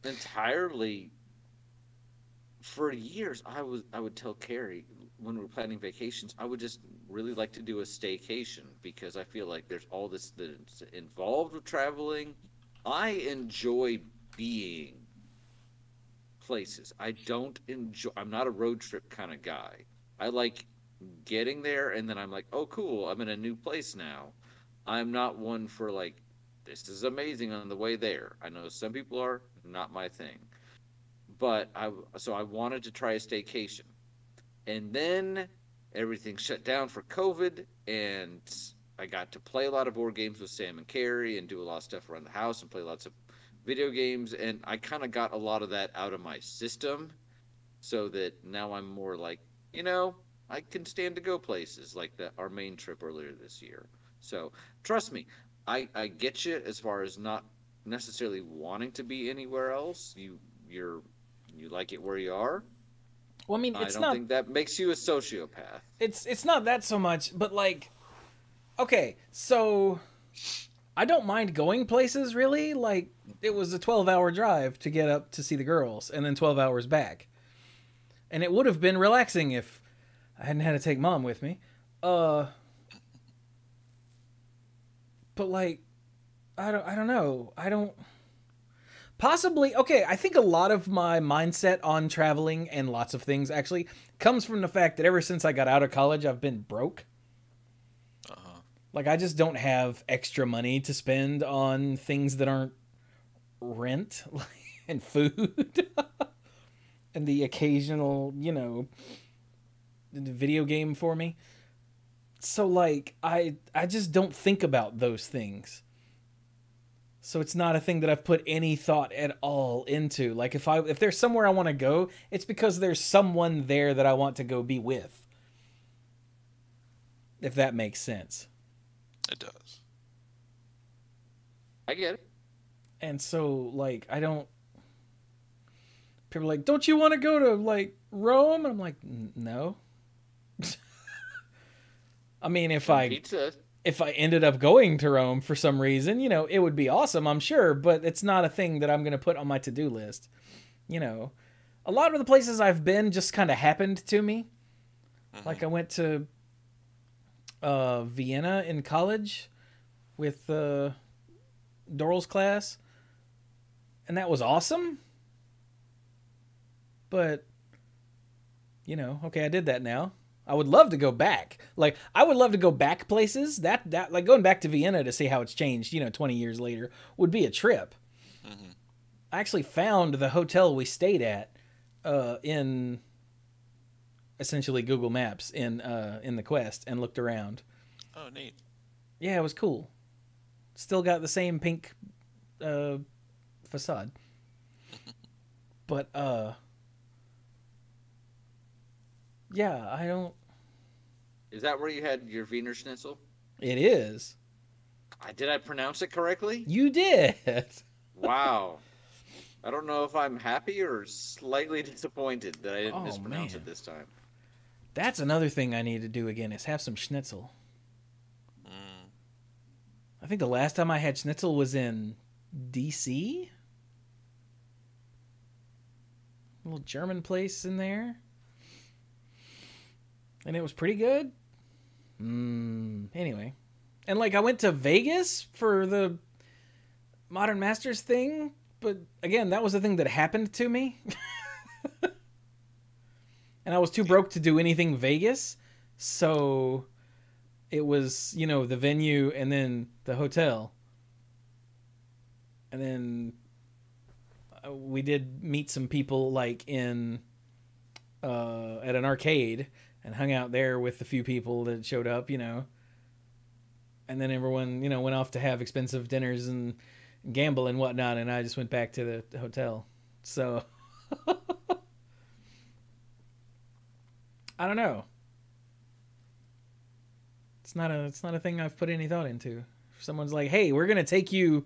entirely... For years, I would tell Carrie when we were planning vacations, I would just really like to do a staycation because I feel like there's all this that's involved with traveling. I enjoy being places. I'm not a road trip kind of guy. I like getting there and then I'm like, oh, cool, I'm in a new place now. I'm not one for like, this is amazing on the way there. I know some people are, not my thing. But I wanted to try a staycation. And then everything shut down for COVID, and I got to play a lot of board games with Sam and Carrie and do a lot of stuff around the house and play lots of video games, and I kind of got a lot of that out of my system so that now I'm more like, I can stand to go places like our main trip earlier this year. So trust me, I get you as far as not necessarily wanting to be anywhere else. You like it where you are. Well, I mean, I don't think that makes you a sociopath. It's not that so much, but like, okay, so I don't mind going places really. Like, it was a 12-hour drive to get up to see the girls, and then 12 hours back, and it would have been relaxing if I hadn't had to take Mom with me. But like, I don't know. Possibly, okay, I think a lot of my mindset on traveling and lots of things actually comes from the fact that ever since I got out of college, I've been broke. Like, I just don't have extra money to spend on things that aren't rent and food and the occasional, video game for me. So, like, I just don't think about those things. So it's not a thing that I've put any thought at all into. Like, if there's somewhere I want to go, it's because there's someone there that I want to go be with. If that makes sense. It does. I get it. And so, like, I don't... People are like, don't you want to go to, like, Rome? And I'm like, no. I mean, if I ended up going to Rome for some reason, it would be awesome, I'm sure, but it's not a thing that I'm going to put on my to-do list. A lot of the places I've been just kind of happened to me. Mm-hmm. Like, I went to Vienna in college with Dorks class, and that was awesome. But, okay, I did that now. I would love to go back. Like, I would love to go back places. That like going back to Vienna to see how it's changed, 20 years later would be a trip. Mm-hmm. I actually found the hotel we stayed at in essentially Google Maps in the Quest and looked around. Oh, neat. Yeah, it was cool. Still got the same pink facade. But yeah, I don't... Is that where you had your Wiener Schnitzel? It is. Did I pronounce it correctly? You did. Wow. I don't know if I'm happy or slightly disappointed that I didn't mispronounce it this time. That's another thing I need to do again, is have some schnitzel. I think the last time I had schnitzel was in D.C.? little German place in there, and it was pretty good. Anyway, and like I went to Vegas for the Modern Masters thing, but again, that was the thing that happened to me. And I was too broke to do anything Vegas, so it was, you know, the venue and then the hotel. And then we did meet some people like in at an arcade and hung out there with the few people that showed up, you know. And then everyone, you know, went off to have expensive dinners and gamble and whatnot, and I just went back to the hotel. So I don't know. It's not a thing I've put any thought into. If someone's like, "Hey, we're gonna take you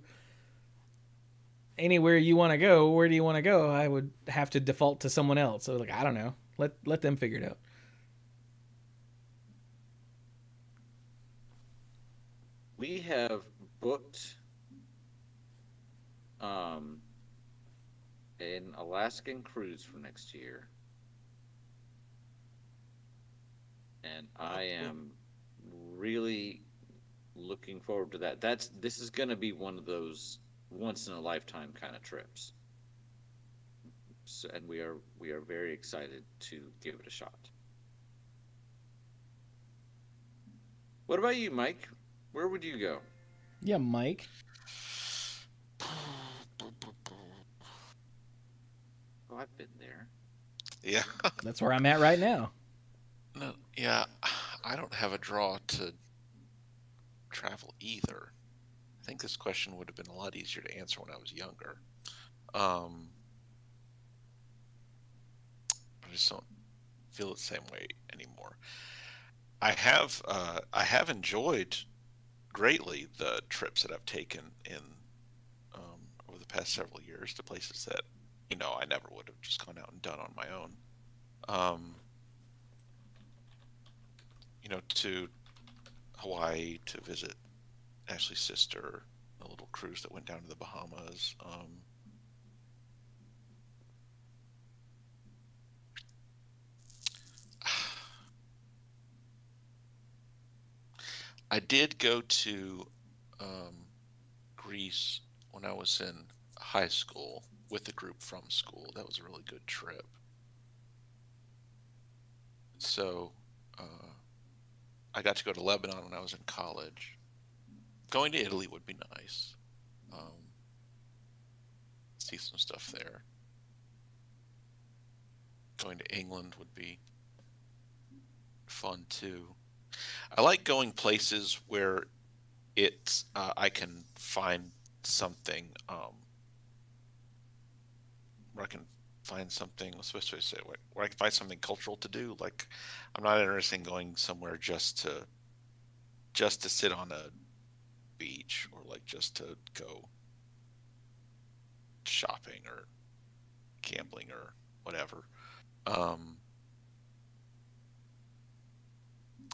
anywhere you want to go. Where do you want to go?" I would have to default to someone else. So like, I don't know. Let them figure it out. We have booked an Alaskan cruise for next year. And I am really looking forward to that. This is going to be one of those once in a lifetime kind of trips. So, and we are very excited to give it a shot. What about you, Mike? Where would you go? Yeah, Mike. Oh, I've been there. Yeah. That's where I'm at right now. No, yeah, I don't have a draw to travel either. I think this question would have been a lot easier to answer when I was younger. I just don't feel the same way anymore. I have enjoyed greatly the trips that I've taken in over the past several years to places that, you know, I never would have just gone out and done on my own. You know, to Hawaii to visit Ashley's sister, a little cruise that went down to the Bahamas. I did go to Greece when I was in high school with a group from school. That was a really good trip. So I got to go to Lebanon when I was in college. Going to Italy would be nice. See some stuff there. Going to England would be fun too. I like going places where it's I can find something where I can find something. What's the best way to say it? Where I can find something cultural to do. Like, I'm not interested in going somewhere just to sit on a beach or like just to go shopping or gambling or whatever.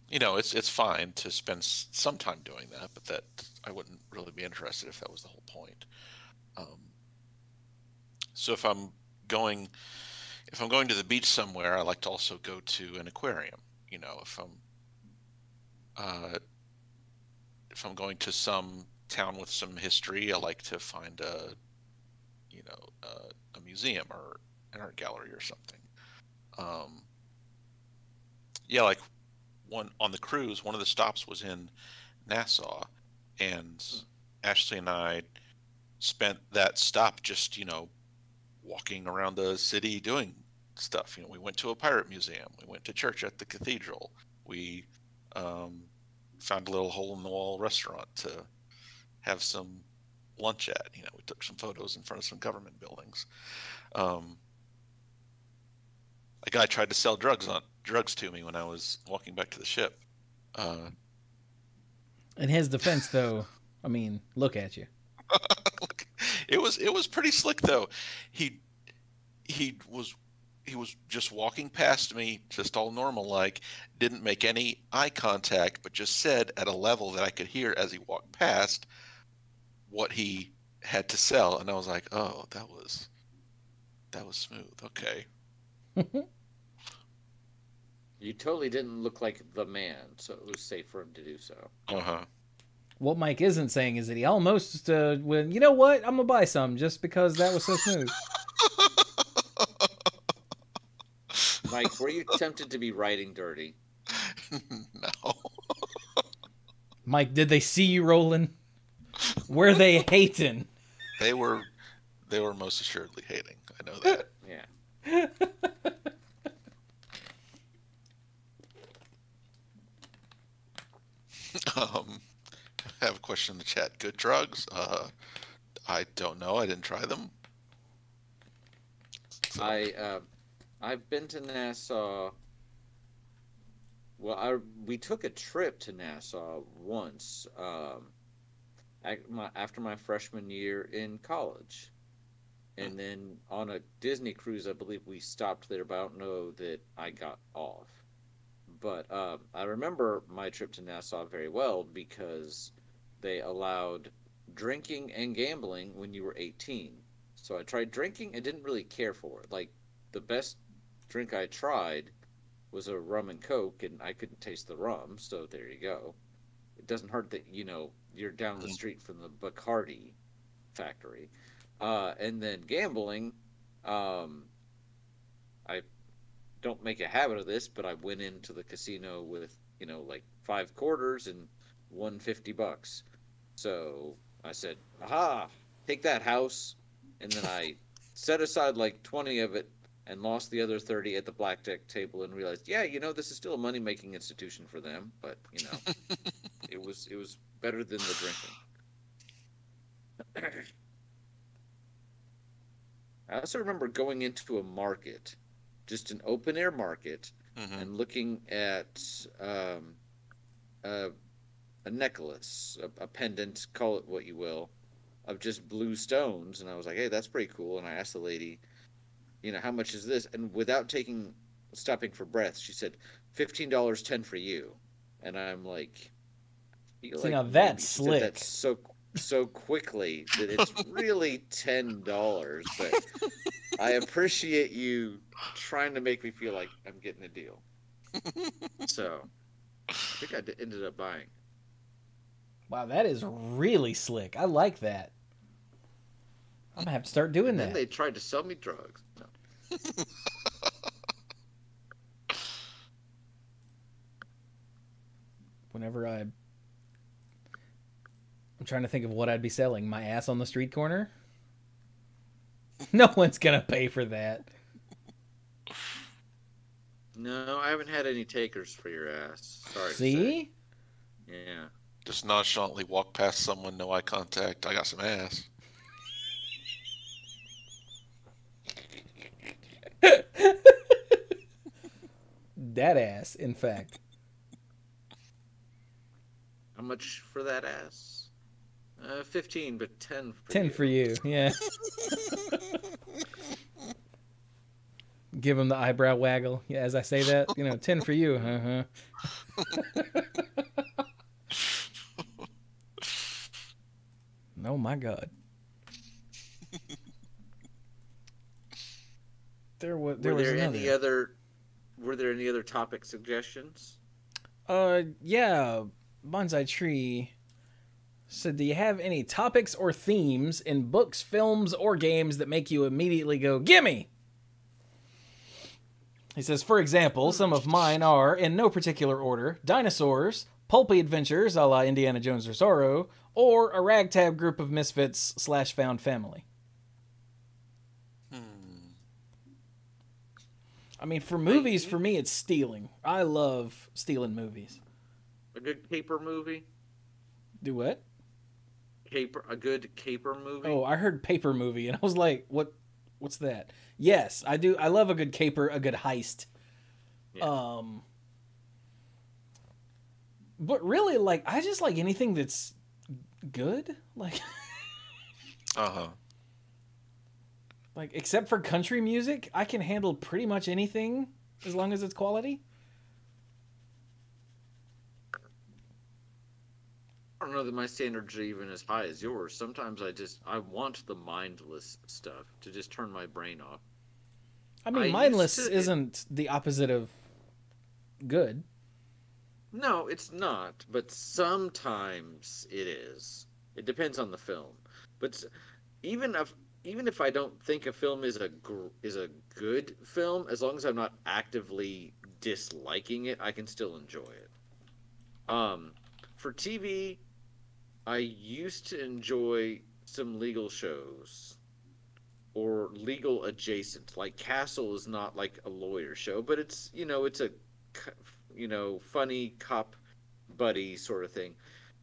You know, it's fine to spend some time doing that, but that I wouldn't really be interested if that was the whole point. So if I'm going to the beach somewhere, I like to also go to an aquarium. You know, if I'm going to some town with some history, I like to find a museum or an art gallery or something. Yeah, like on the cruise, one of the stops was in Nassau, and Ashley and I spent that stop just, you know, walking around the city doing stuff. You know, we went to a pirate museum. We went to church at the cathedral. We found a little hole-in-the-wall restaurant to have some lunch at. You know, we took some photos in front of some government buildings. A guy tried to sell drugs to me when I was walking back to the ship. In his defense, though, I mean, look at you. It was pretty slick though. He was just walking past me, just all normal like, didn't make any eye contact, but just said at a level that I could hear as he walked past what he had to sell, and I was like, oh, that was smooth. Okay, You totally didn't look like the man, so it was safe for him to do so. Uh-huh. What Mike isn't saying is that he almost went, you know what? I'm going to buy some just because that was so smooth. Mike, were you tempted to be riding dirty? No. Mike, did they see you rolling? Were they hating? They were most assuredly hating. I know that. Yeah. I have a question in the chat. Good drugs? I don't know. I didn't try them. So. I've been to Nassau. Well, we took a trip to Nassau once after my freshman year in college. And then on a Disney cruise, I believe we stopped there, but I don't know that I got off. But I remember my trip to Nassau very well because they allowed drinking and gambling when you were 18. So I tried drinking and didn't really care for it. Like, the best drink I tried was a rum and coke, and I couldn't taste the rum, so there you go. It doesn't hurt that, you're down the street from the Bacardi factory. And then gambling, I don't make a habit of this, but I went into the casino with, like 5 quarters and won $50. So I said, aha, take that, house. And then I set aside like 20 of it and lost the other 30 at the blackjack table and realized, yeah, this is still a money-making institution for them, but, it was better than the drinking. I also remember going into a market, just an open-air market, and looking at a necklace, a pendant, call it what you will, of just blue stones. And I was like, hey, that's pretty cool. And I asked the lady, how much is this? And without stopping for breath, she said, $15, 10 for you. And I'm like, now that's slick. That so quickly that it's really $10, but I appreciate you trying to make me feel like I'm getting a deal. So I think I ended up buying. Wow, that is really slick. I like that. I'm gonna have to start doing that. Then they tried to sell me drugs. No. Whenever I'm trying to think of what I'd be selling. My ass on the street corner? No one's gonna pay for that. No, I haven't had any takers for your ass. Sorry. See? Yeah. Just nonchalantly walk past someone, no eye contact. I got some ass. That ass, in fact. How much for that ass? 15, but 10 for 10 you. for you, yeah. Give him the eyebrow waggle as I say that. 10 for you. Oh my God. Were there any other topic suggestions? Yeah. Bonsai Tree said, do you have any topics or themes in books, films, or games that make you immediately go, gimme? He says, for example, some of mine are, in no particular order, dinosaurs, pulpy adventures a la Indiana Jones or Zorro, or a ragtag group of misfits / found family. I mean, for movies, for me, it's stealing. I love stealing movies. A good caper movie? Do what? A good caper movie? Oh, I heard paper movie, and I was like, what's that? Yes, I do. I love a good caper, a good heist. Yeah. But really, like, I just like anything that's good. Like, like, except for country music, I can handle pretty much anything as long as it's quality. I don't know that my standards are even as high as yours. Sometimes I want the mindless stuff to just turn my brain off. I I mean, used mindless to. isn't the opposite of good. No, it's not, but sometimes it is. It depends on the film. But even if even if I don't think a film is is a good film, as long as I'm not actively disliking it, I can still enjoy it. Um, for TV, I used to enjoy some legal shows or legal adjacent. Like Castle is not like a lawyer show, but it's it's a funny cop buddy sort of thing.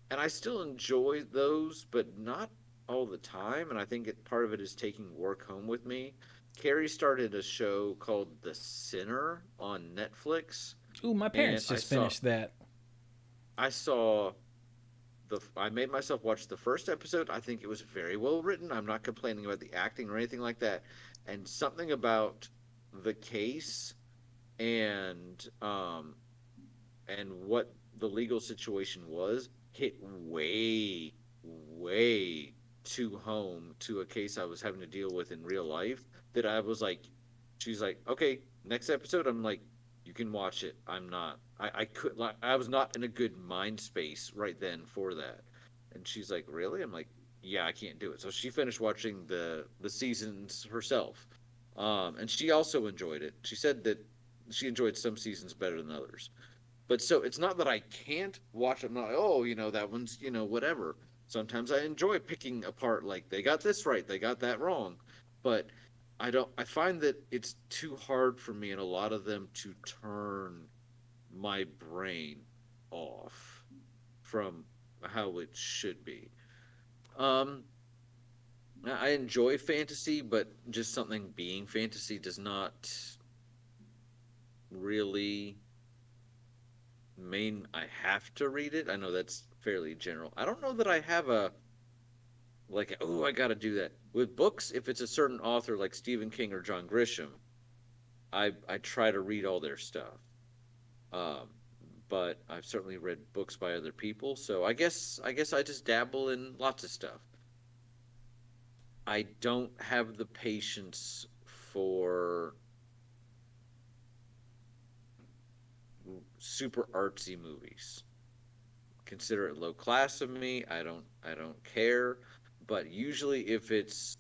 And I still enjoy those, but not all the time. And I think part of it is taking work home with me. Carrie started a show called The Sinner on Netflix, Ooh, my and parents just finished that. I saw I made myself watch the first episode. I think it was very well written. I'm not complaining about the acting or anything like that. And something about the case and what the legal situation was hit way too home to a case I was having to deal with in real life, that I was like, she's like, okay, next episode. I'm like, you can watch it. I'm not. I could like I was not in a good mind space right then for that. And she's like, really? I'm like, yeah, I can't do it. So she finished watching the seasons herself. And she also enjoyed it. She said that she enjoyed some seasons better than others. But so it's not that I can't watch it. I'm not, oh, that one's, whatever. Sometimes I enjoy picking apart, like, they got this right, they got that wrong. But I find that it's too hard for me in a lot of them to turn my brain off from how it should be. Um, I enjoy fantasy, but just something being fantasy does not really I have to read it. I know that's fairly general. I don't know that I have a like, oh, I got to do that. With books, if it's a certain author like Stephen King or John Grisham, I try to read all their stuff. Um, but I've certainly read books by other people, so I guess I just dabble in lots of stuff. I don't have the patience for super artsy movies. Consider it low class of me. I don't care. But usually if it's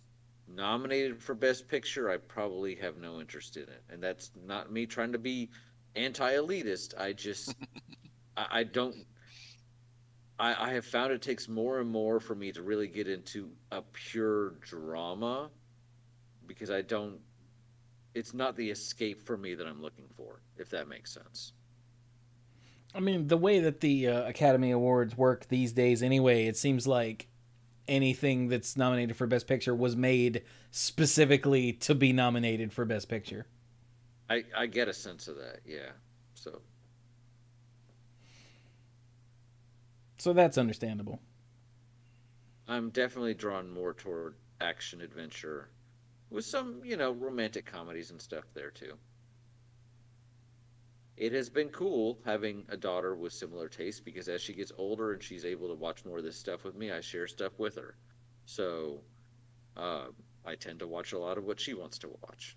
nominated for best picture, I probably have no interest in it. And that's not me trying to be anti-elitist. I don't I have found it takes more and more for me to really get into a pure drama, because I don't it's not the escape for me that I'm looking for, if that makes sense. I mean, the way that the Academy Awards work these days, anyway, it seems like anything that's nominated for Best Picture was made specifically to be nominated for Best Picture. I get a sense of that, yeah. So So that's understandable. I'm definitely drawn more toward action adventure with some, romantic comedies and stuff there too. It has been cool having a daughter with similar tastes, because as she gets older and she's able to watch more of this stuff with me, I share stuff with her. So uh, I tend to watch a lot of what she wants to watch.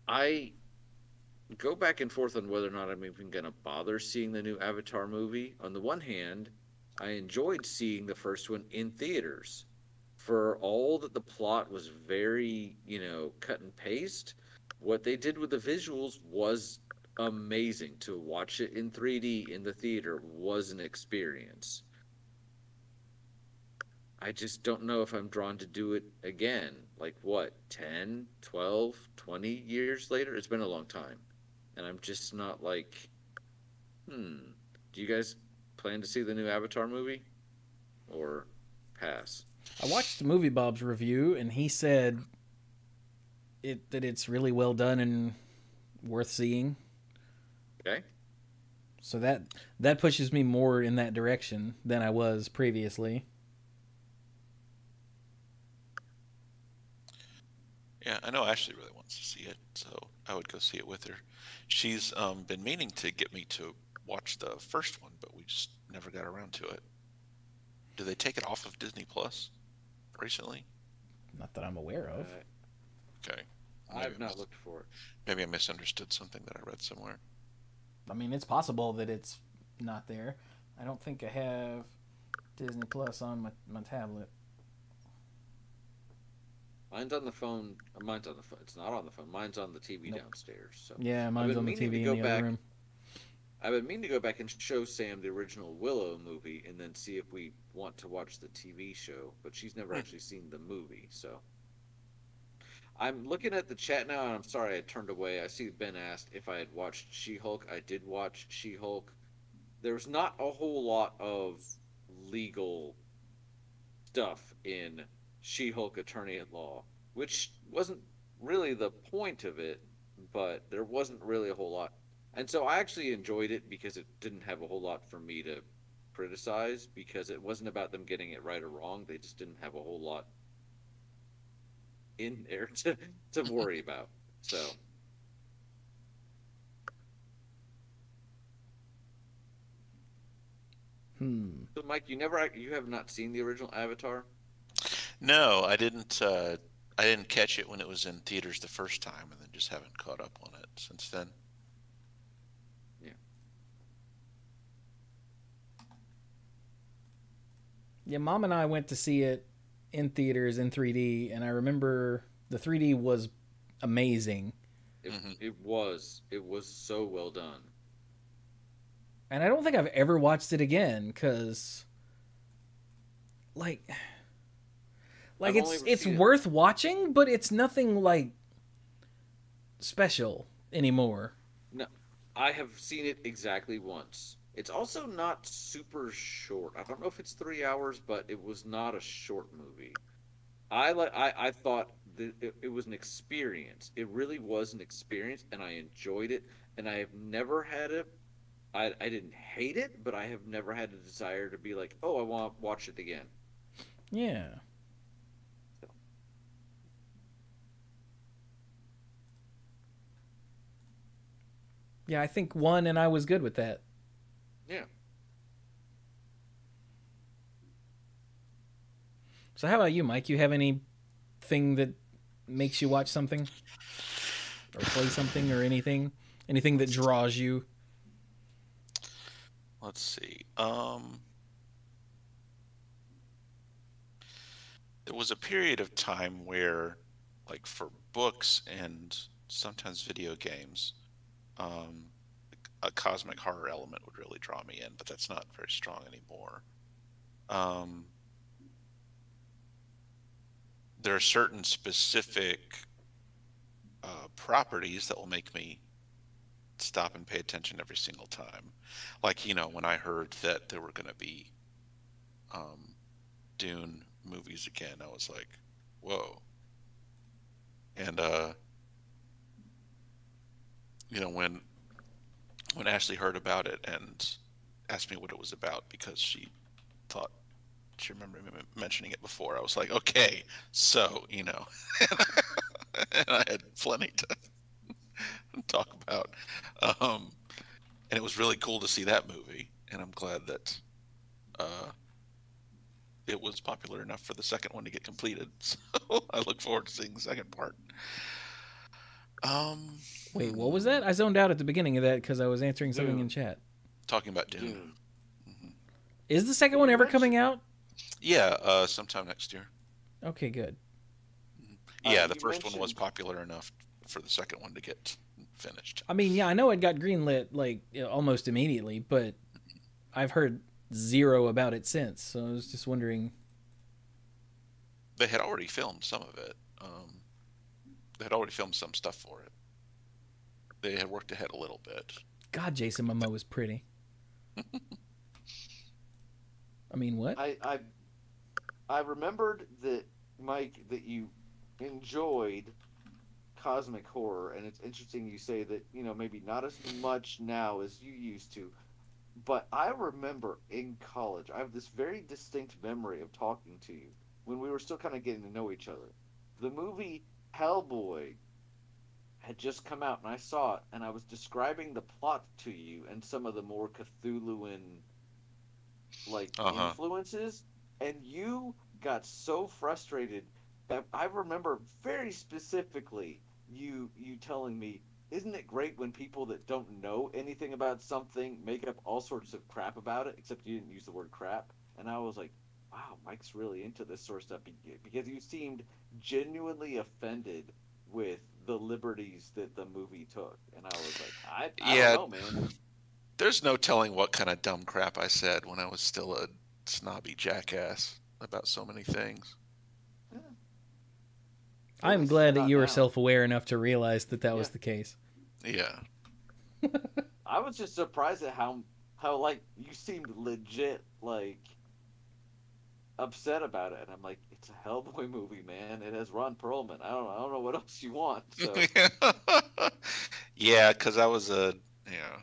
I go back and forth on whether or not I'm even going to bother seeing the new Avatar movie. On the one hand, I enjoyed seeing the first one in theaters. For all that the plot was very, cut and paste, what they did with the visuals was amazing. To watch it in 3D in the theater was an experience. I just don't know if I'm drawn to do it again. Like what, 10, 12, 20 years later? It's been a long time. And I'm just not like, hmm, do you guys plan to see the new Avatar movie or pass? I watched Movie Bob's review, and he said that it's really well done and worth seeing. Okay. So that pushes me more in that direction than I was previously. Yeah, I know Ashley really wants to see it, so I would go see it with her. She's been meaning to get me to watch the first one, but we just never got around to it. Did they take it off of Disney Plus recently? Not that I'm aware of. Okay. I've not looked for it. Maybe I misunderstood something that I read somewhere. I mean, it's possible that it's not there. I don't think I have Disney Plus on my tablet. Mine's on the phone. Mine's on the phone. It's not on the phone. Mine's on the TV Nope. downstairs. So Yeah, mine's on the TV in the other room. I've been meaning to go back and show Sam the original Willow movie and then see if we want to watch the TV show. But she's never actually seen the movie, so. I'm looking at the chat now, and I'm sorry I turned away. I see Ben asked if I had watched She-Hulk. I did watch She-Hulk. There's not a whole lot of legal stuff in She-Hulk Attorney at Law, which wasn't really the point of it, but there wasn't really a whole lot. And so I actually enjoyed it because it didn't have a whole lot for me to criticize, because it wasn't about them getting it right or wrong. They just didn't have a whole lot in there to worry about. So So Mike, you have not seen the original Avatar? No, I didn't. I didn't catch it when it was in theaters the first time, and then just haven't caught up on it since then. Yeah. Yeah, Mom and I went to see it in theaters in 3D, and I remember the 3D was amazing. It was so well done. And I don't think I've ever watched it again, because like it's worth watching, but it's nothing like special anymore. No, I have seen it exactly once. It's also not super short. I don't know if it's 3 hours, but it was not a short movie. I thought that it was an experience. It really was an experience, and I enjoyed it. And I have never had I didn't hate it, but I have never had a desire to be like, oh, I want to watch it again. Yeah. So. Yeah, I think one, and I was good with that. Yeah. So how about you, Mike? You have anything that makes you watch something? Or play something or anything? Anything that draws you? Let's see. There was a period of time where, like for books and sometimes video games, a cosmic horror element would really draw me in, but that's not very strong anymore. There are certain specific properties that will make me stop and pay attention every single time. Like, when I heard that there were going to be Dune movies again, I was like, whoa. And, when Ashley heard about it and asked me what it was about because she thought she remembered me mentioning it before, I was like, okay, so, and I had plenty to talk about. And it was really cool to see that movie, and I'm glad that it was popular enough for the second one to get completed. So I look forward to seeing the second part. Wait, what was that? I zoned out at the beginning of that because I was answering something in chat. Talking about Dune. Mm-hmm. Is the second one ever coming out? Yeah, sometime next year. Okay, good. Yeah, the first one was popular enough for the second one to get finished. I mean, yeah, I know it got greenlit almost immediately, but I've heard zero about it since. So I was just wondering. They had already filmed some of it. They had already filmed some stuff for it. They had worked ahead a little bit. God, Jason Momoa is pretty. I mean, what? I remembered that, Mike, that you enjoyed cosmic horror, and it's interesting you say that, maybe not as much now as you used to, but I remember in college, I have this very distinct memory of talking to you when we were still kind of getting to know each other. The movie Hellboy had just come out, and I saw it, and I was describing the plot to you and some of the more Cthulhuan influences, and you got so frustrated I remember very specifically you telling me, isn't it great when people that don't know anything about something make up all sorts of crap about it, except you didn't use the word crap. And I was like, wow, Mike's really into this sort of stuff because you seemed genuinely offended with the liberties that the movie took. And I was like, I don't Yeah, know, man. there's no telling what kind of dumb crap I said when I was still a snobby jackass about so many things. Yeah, at I'm least you're glad that not you were now. self-aware enough to realize that that Yeah. was the case. Yeah. I was just surprised at how like you seemed legit like upset about it, and I'm like, it's a Hellboy movie, man. It has Ron Perlman. I don't know what else you want. So, Yeah, because I was a yeah,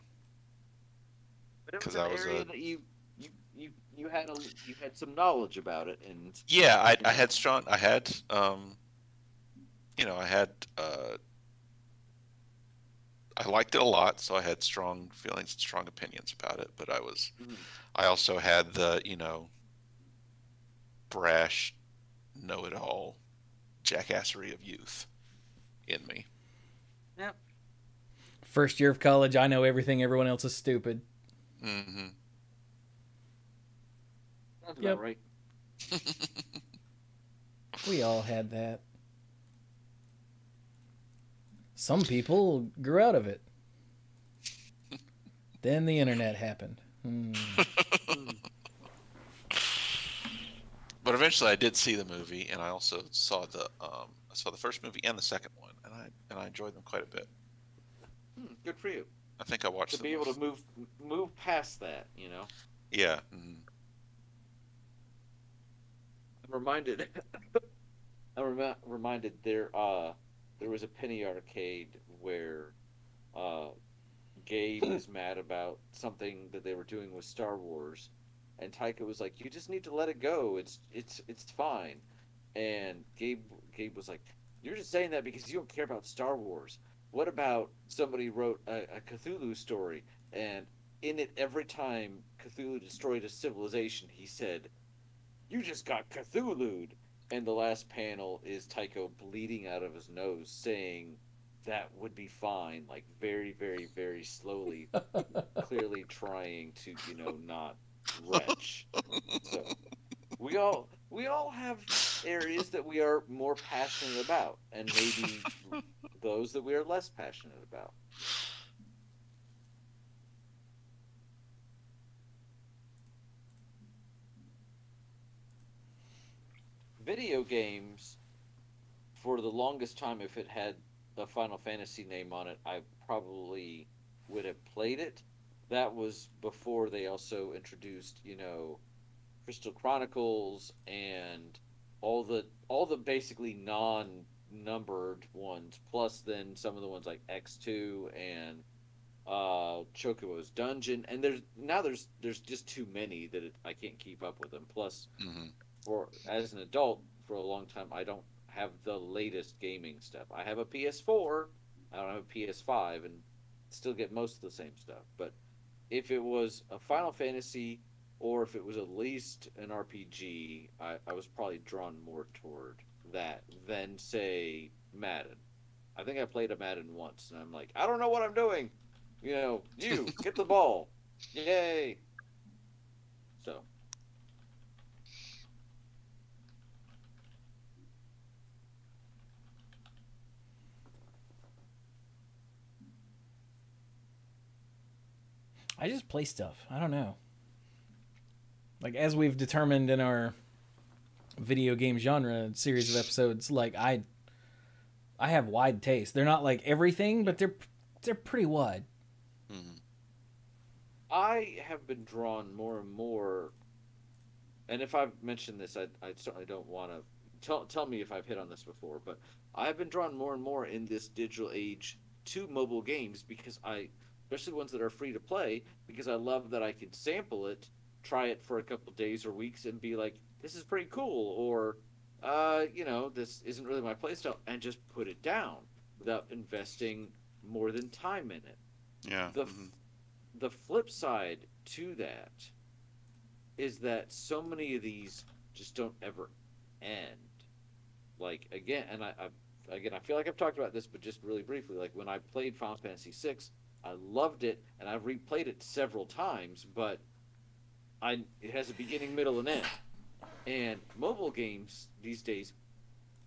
but it was because an I was area a that you had some knowledge about it, and yeah. I you I know, had strong. I had I had I liked it a lot, so I had strong feelings and strong opinions about it. But mhm. I also had the brash, know-it-all jackassery of youth in me. Yeah, First year of college, I know everything. Everyone else is stupid. Hmm. that's about Yep, right. we all had that. Some people grew out of it. Then the internet happened. Mm. But eventually, I did see the movie, and I also saw the first movie and the second one, and I enjoyed them quite a bit. Good for you I think I to watched them be able to with move past that. You know, yeah. Mhm. I'm reminded. Reminded there was a penny arcade where uh Gabe was mad about something that they were doing with Star Wars, and Taika was like, "You just need to let it go. It's fine." And Gabe was like, "You're just saying that because you don't care about Star Wars. What about somebody wrote a Cthulhu story, and in it every time Cthulhu destroyed a civilization, he said, 'You just got Cthulhu'd.'" And the last panel is Tycho bleeding out of his nose, saying that would be fine, like very, very, very slowly, clearly trying to, not retch. So we all have areas that we are more passionate about, and maybe those that we are less passionate about. Video games, for the longest time, if it had the Final Fantasy name on it, I probably would have played it. That was before they also introduced, Crystal Chronicles and all the basically non-numbered ones, plus then some of the ones like X2 and Chocobo's Dungeon, and there's just too many that I can't keep up with them. Plus, Hmm. for as an adult for a long time, I don't have the latest gaming stuff. I have a PS4, I don't have a PS5, and still get most of the same stuff. But if it was a Final Fantasy or if it was at least an RPG, I was probably drawn more toward that than say Madden. I think I played a Madden once, and I'm like, I don't know what I'm doing. You get the ball, yay! So I just play stuff. I don't know. Like as we've determined in our video game genre series of episodes, like I have wide taste. They're not like everything, but they're pretty wide. Hmm. I have been drawn more and more, and if I've mentioned this, I certainly don't want to tell me if I've hit on this before, but I've been drawn more and more in this digital age to mobile games because especially ones that are free to play, because I love that I can sample it, try it for a couple days or weeks, and be like, this is pretty cool, or this isn't really my playstyle, and just put it down without investing more than time in it. Yeah. The Hmm. the flip side to that is that so many of these just don't ever end. Like again, and I feel like I've talked about this, but just really briefly. Like when I played Final Fantasy VI, I loved it, and I've replayed it several times. But it has a beginning, middle, and end. And mobile games these days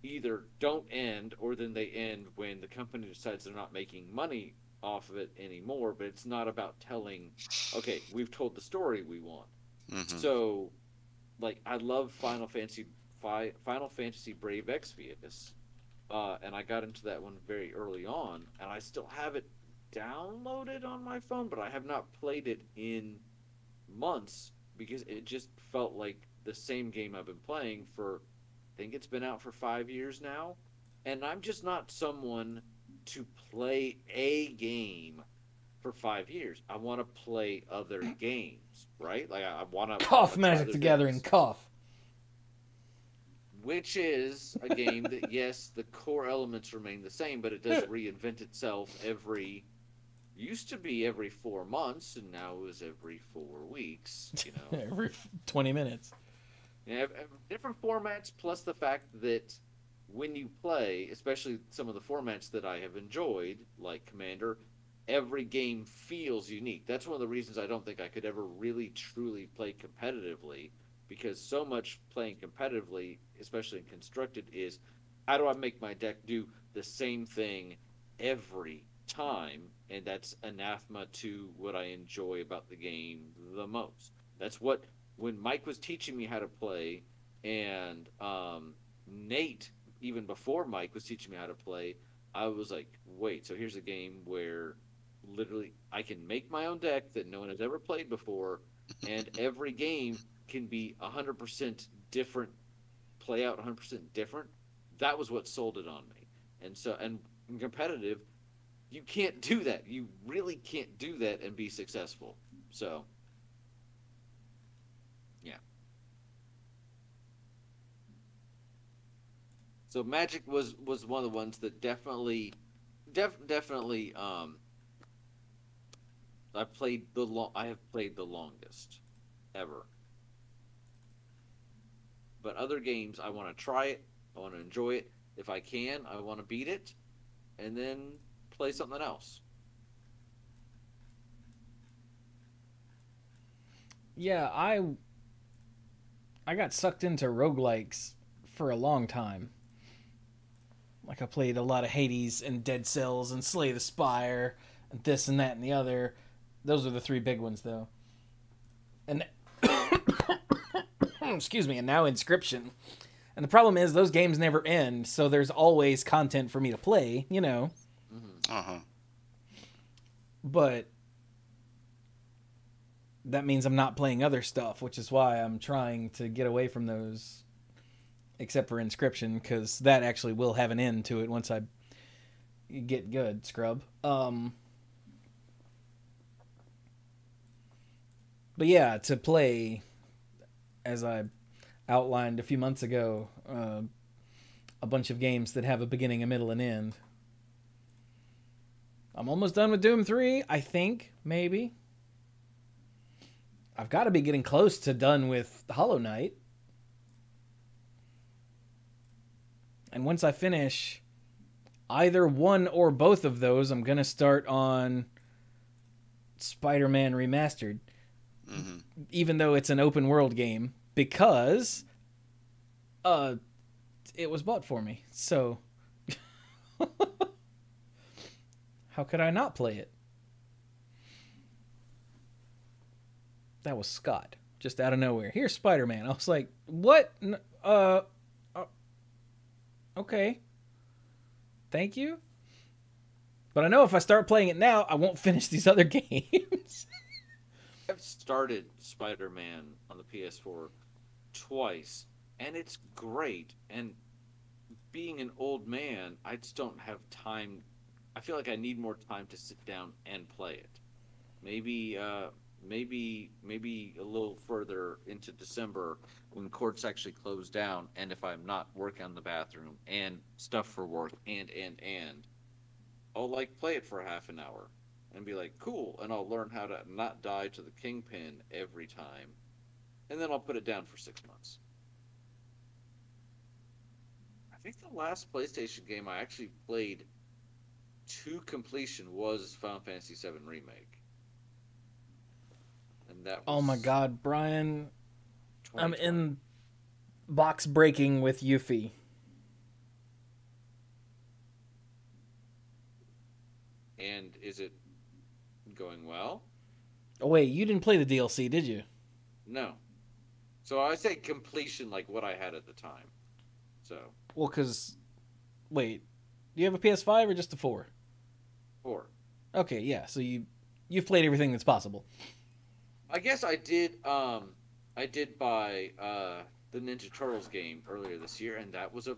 either don't end, or then they end when the company decides they're not making money off of it anymore. But it's not about telling, okay, we've told the story we want. Hmm. So, like, I love Final Fantasy Brave Exvius, and I got into that one very early on, and I still have it downloaded on my phone, but I have not played it in months because it just felt like the same game I've been playing for. I think it's been out for 5 years now, and I'm just not someone to play a game for 5 years. I want to play other games, right? Like I want to Cough try Magic other the things. Gathering, cough. Which is a game that, yes, the core elements remain the same, but it does reinvent itself used to be every 4 months, and now is every 4 weeks, you know. Every 20 minutes. Yeah, different formats, plus the fact that when you play, especially some of the formats that I have enjoyed, like Commander, every game feels unique. That's one of the reasons I don't think I could ever really truly play competitively, because so much playing competitively, especially in constructed, is how do I make my deck do the same thing every time? And that's anathema to what I enjoy about the game the most. That's what, when Mike was teaching me how to play, and Nate, even before Mike was teaching me how to play, I was like, wait, so here's a game where literally I can make my own deck that no one has ever played before, and every game can be 100% different, play out 100% different. That was what sold it on me. And so, and in competitive, you can't do that. You really can't do that and be successful. So, yeah. So Magic was one of the ones that definitely I have played the longest ever. But other games, I want to try it, I want to enjoy it. If I can, I want to beat it, and then play something else. Yeah, I got sucked into roguelikes for a long time. Like I played a lot of Hades and Dead Cells and Slay the Spire and this and that and the other. Those are the three big ones though. And excuse me, and now Inscription. And the problem is those games never end, so there's always content for me to play, you know. Mm-hmm. Uh-huh. But that means I'm not playing other stuff, which is why I'm trying to get away from those, except for Inscription, because that actually will have an end to it once I get good, scrub. But yeah, to play, as I outlined a few months ago, a bunch of games that have a beginning, a middle, and end. I'm almost done with Doom 3, I think, maybe. I've got to be getting close to done with Hollow Knight. And once I finish either one or both of those, I'm going to start on Spider-Man Remastered. Mm-hmm. Even though it's an open world game, because it was bought for me. So how could I not play it? That was Scott, just out of nowhere. Here's Spider-Man. I was like, what? Okay. Thank you. But I know if I start playing it now, I won't finish these other games. I've started Spider-Man on the PS4 twice, and it's great. And being an old man, I just don't have time. I feel like I need more time to sit down and play it. Maybe, maybe a little further into December when courts actually close down, and if I'm not working on the bathroom and stuff for work and I'll like play it for a half an hour and be like, cool, and I'll learn how to not die to the kingpin every time, and then I'll put it down for 6 months. I think the last PlayStation game I actually played to completion was Final Fantasy VII Remake, and that Oh my was God, Brian, I'm 2020. in box breaking with Yuffie. And is it going well? Oh wait, you didn't play the DLC, did you? No. So I say completion like what I had at the time. So Well, cause wait, do you have a PS5 or just a 4? 4. Okay, yeah. So you've played everything that's possible. I guess I did buy the Ninja Turtles game earlier this year, and that was a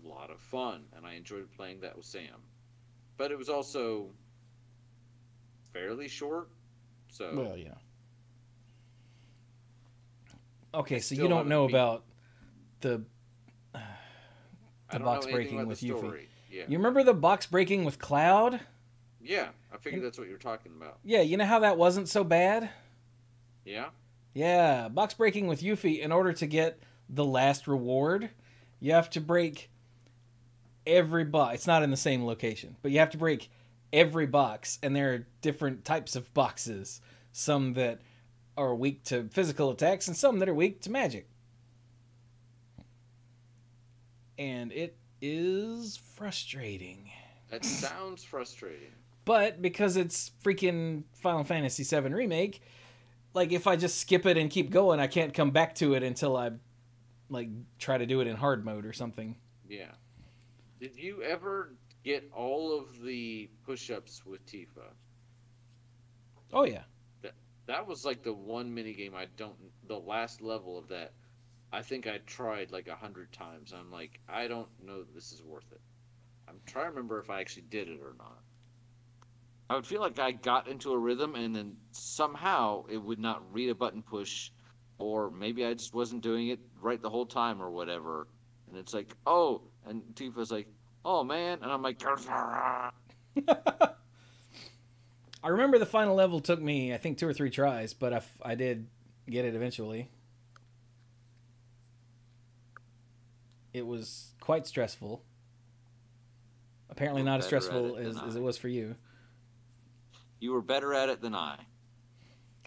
lot of fun, and I enjoyed playing that with Sam. But it was also fairly short, so Well, yeah. Okay, I so still you don't haven't know beat- about the I don't box know anything breaking about with the Yuffie. story. Yeah. You remember the box breaking with Cloud? Yeah, I figured that's what you're talking about. Yeah, you know how that wasn't so bad? Yeah? Yeah, box breaking with Yuffie, in order to get the last reward, you have to break every box. It's not in the same location, but you have to break every box, and there are different types of boxes. Some that are weak to physical attacks, and some that are weak to magic. And it is frustrating. That sounds frustrating. But because it's freaking Final Fantasy VII Remake, like if I just skip it and keep going, I can't come back to it until I like try to do it in hard mode or something. Yeah. Did you ever get all of the push-ups with Tifa? Oh yeah. That was like the one mini game the last level of that. I think I tried like 100 times. I'm like, I don't know that this is worth it. I'm trying to remember if I actually did it or not. I would feel like I got into a rhythm and then somehow it would not read a button push, or maybe I just wasn't doing it right the whole time or whatever. And it's like, oh, and Tifa's like, oh man, and I'm like, I remember the final level took me, I think, 2 or 3 tries, but I did get it eventually. It was quite stressful. Apparently not as stressful as it was for you. You were better at it than I.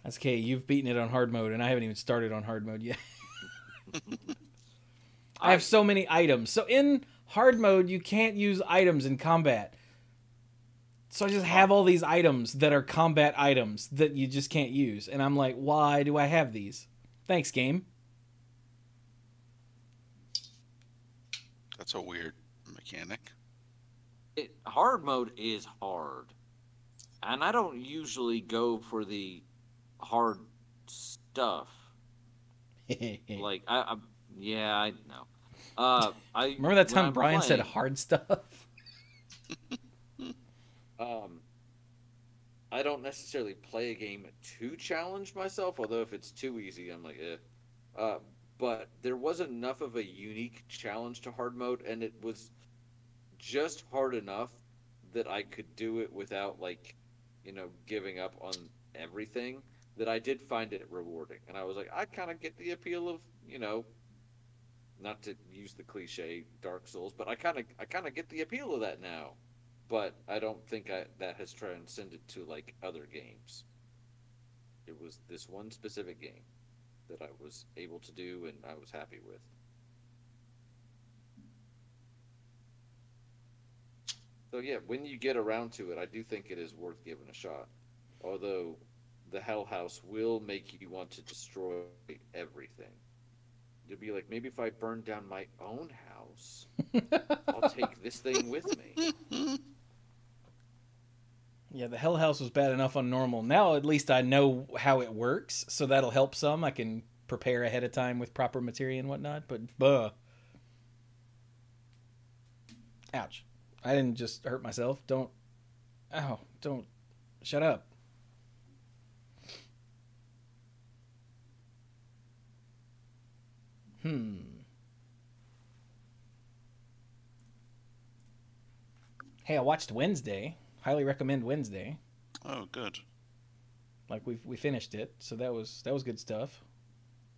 That's okay. You've beaten it on hard mode, and I haven't even started on hard mode yet. I have so many items. So in hard mode, you can't use items in combat. So I just have all these items that are combat items that you just can't use. And I'm like, why do I have these? Thanks, game. That's a weird mechanic. Hard mode is hard. And I don't usually go for the hard stuff. Like, I know. I Remember that when time I'm Brian said playing, hard stuff? I don't necessarily play a game to challenge myself, although if it's too easy, I'm like, eh. But there was enough of a unique challenge to hard mode, and it was just hard enough that I could do it without, like, giving up on everything, that I did find it rewarding. And I was like, I kind of get the appeal of, not to use the cliche Dark Souls, but I kind of get the appeal of that now. But I don't think that has transcended to like other games. It was this one specific game that I was able to do and I was happy with. So yeah, when you get around to it, I do think it is worth giving a shot. Although the Hell House will make you want to destroy everything. You'll be like, maybe if I burn down my own house, I'll take this thing with me. Yeah, the Hell House was bad enough on normal. Now at least I know how it works, so that'll help some. I can prepare ahead of time with proper materia and whatnot, but ouch. I didn't just hurt myself. Don't shut up. Hey, I watched Wednesday. Highly recommend Wednesday. Oh, good. Like we finished it, so that was good stuff.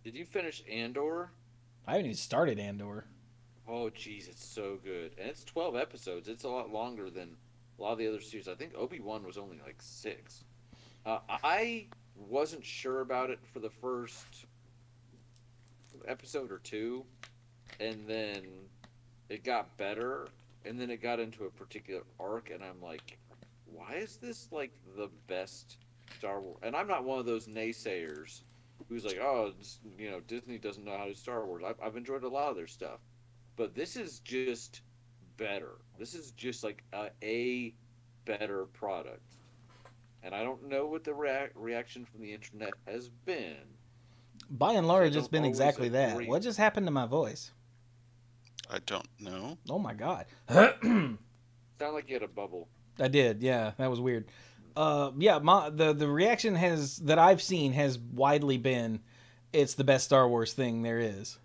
Did you finish Andor? I haven't even started Andor. Oh, geez, it's so good. And it's 12 episodes. It's a lot longer than a lot of the other series. I think Obi-Wan was only like 6. I wasn't sure about it for the first episode or two, and then it got better, and then it got into a particular arc, and I'm like, why is this like the best Star Wars? And I'm not one of those naysayers who's like, oh, Disney doesn't know how to do Star Wars. I've enjoyed a lot of their stuff, but this is just better. This is just like a better product. And I don't know what the reaction from the internet has been. By and large, it's been exactly that. What just happened to my voice? I don't know. Oh my god. Sound like you had a bubble. I did, yeah. That was weird. Yeah, the reaction that I've seen has widely been, it's the best Star Wars thing there is.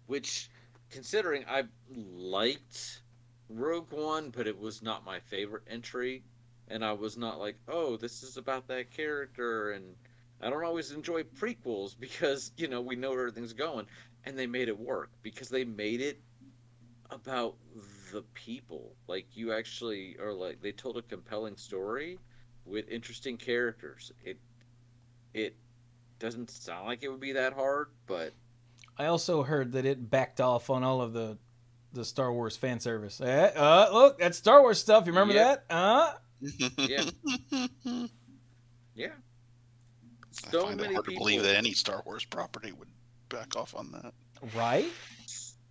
Which, considering I liked Rogue One, but it was not my favorite entry, and I was not like, oh, this is about that character, and I don't always enjoy prequels because, we know where everything's going, and they made it work because they made it about the people. Like, you actually are like, they told a compelling story with interesting characters. It doesn't sound like it would be that hard, but I also heard that it backed off on all of the Star Wars fan service. Look, that's Star Wars stuff. You remember that? Yeah. Yeah. I find it hard to believe that any Star Wars property would back off on that. Right?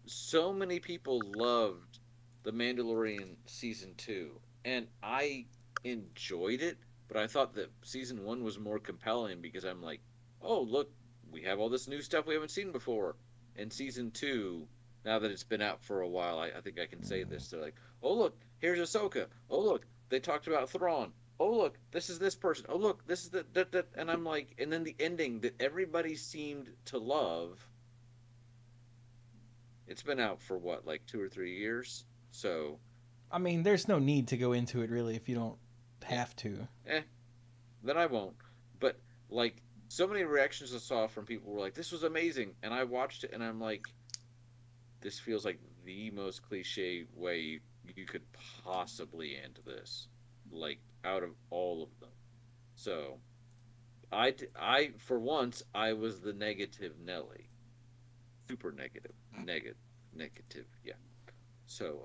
So many people loved The Mandalorian Season 2, and I enjoyed it, but I thought that Season 1 was more compelling because I'm like, oh, look, we have all this new stuff we haven't seen before. And Season 2, now that it's been out for a while, I think I can say this. They're like, oh, look, here's Ahsoka. Oh, look, they talked about Thrawn. Oh, look, this is this person. Oh, look, this is that. And I'm like, and then the ending that everybody seemed to love. It's been out for what, like 2 or 3 years? So, I mean, there's no need to go into it really if you don't have to. Then I won't. But like, so many reactions I saw from people were like, this was amazing. And I watched it and I'm like, this feels like the most cliche way you could possibly end this. Like, out of all of them. So, I for once, I was the negative Nelly. Super negative. Negative, yeah. So,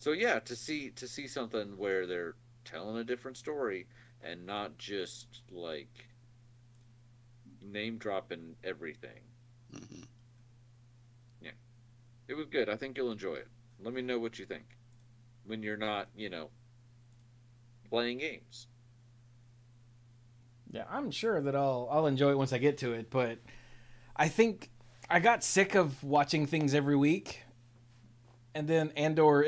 yeah, to see something where they're telling a different story and not just like name dropping everything. Mm-hmm. Yeah, it was good. I think you'll enjoy it. Let me know what you think when you're not, playing games. Yeah, I'm sure that I'll enjoy it once I get to it, but I think I got sick of watching things every week, and then Andor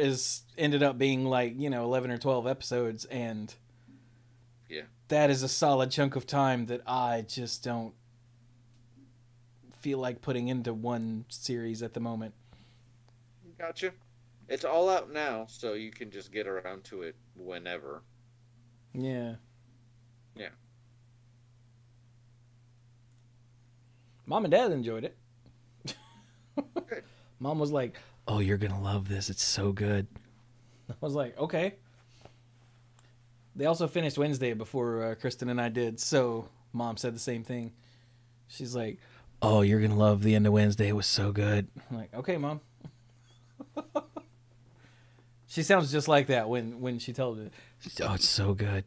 ended up being like 11 or 12 episodes, and yeah, that is a solid chunk of time that I just don't feel like putting into one series at the moment. Gotcha. It's all out now, so you can just get around to it whenever. Yeah. Yeah. Mom and Dad enjoyed it. Good. Mom was like, oh, you're going to love this. It's so good. I was like, okay. They also finished Wednesday before Kristen and I did, so Mom said the same thing. She's like, oh, you're going to love the end of Wednesday. It was so good. I'm like, okay, Mom. She sounds just like that when she tells it. Oh, it's so good.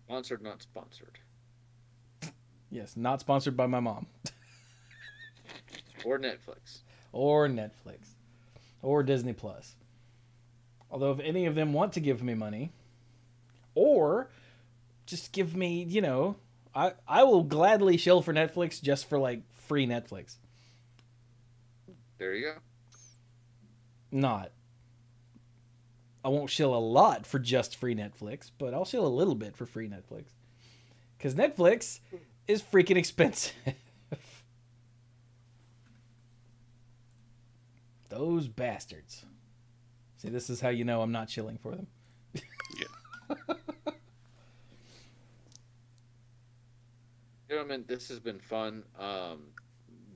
Sponsored, not sponsored. Yes, not sponsored by my mom. Or Netflix. Or Netflix. Or Disney Plus. Although if any of them want to give me money, or just give me, I will gladly shill for Netflix just for like free Netflix. There you go. Not. I won't shill a lot for just free Netflix, but I'll shill a little bit for free Netflix. Because Netflix is freaking expensive. Those bastards. See, this is how you know I'm not shilling for them. Yeah. Gentlemen, this has been fun.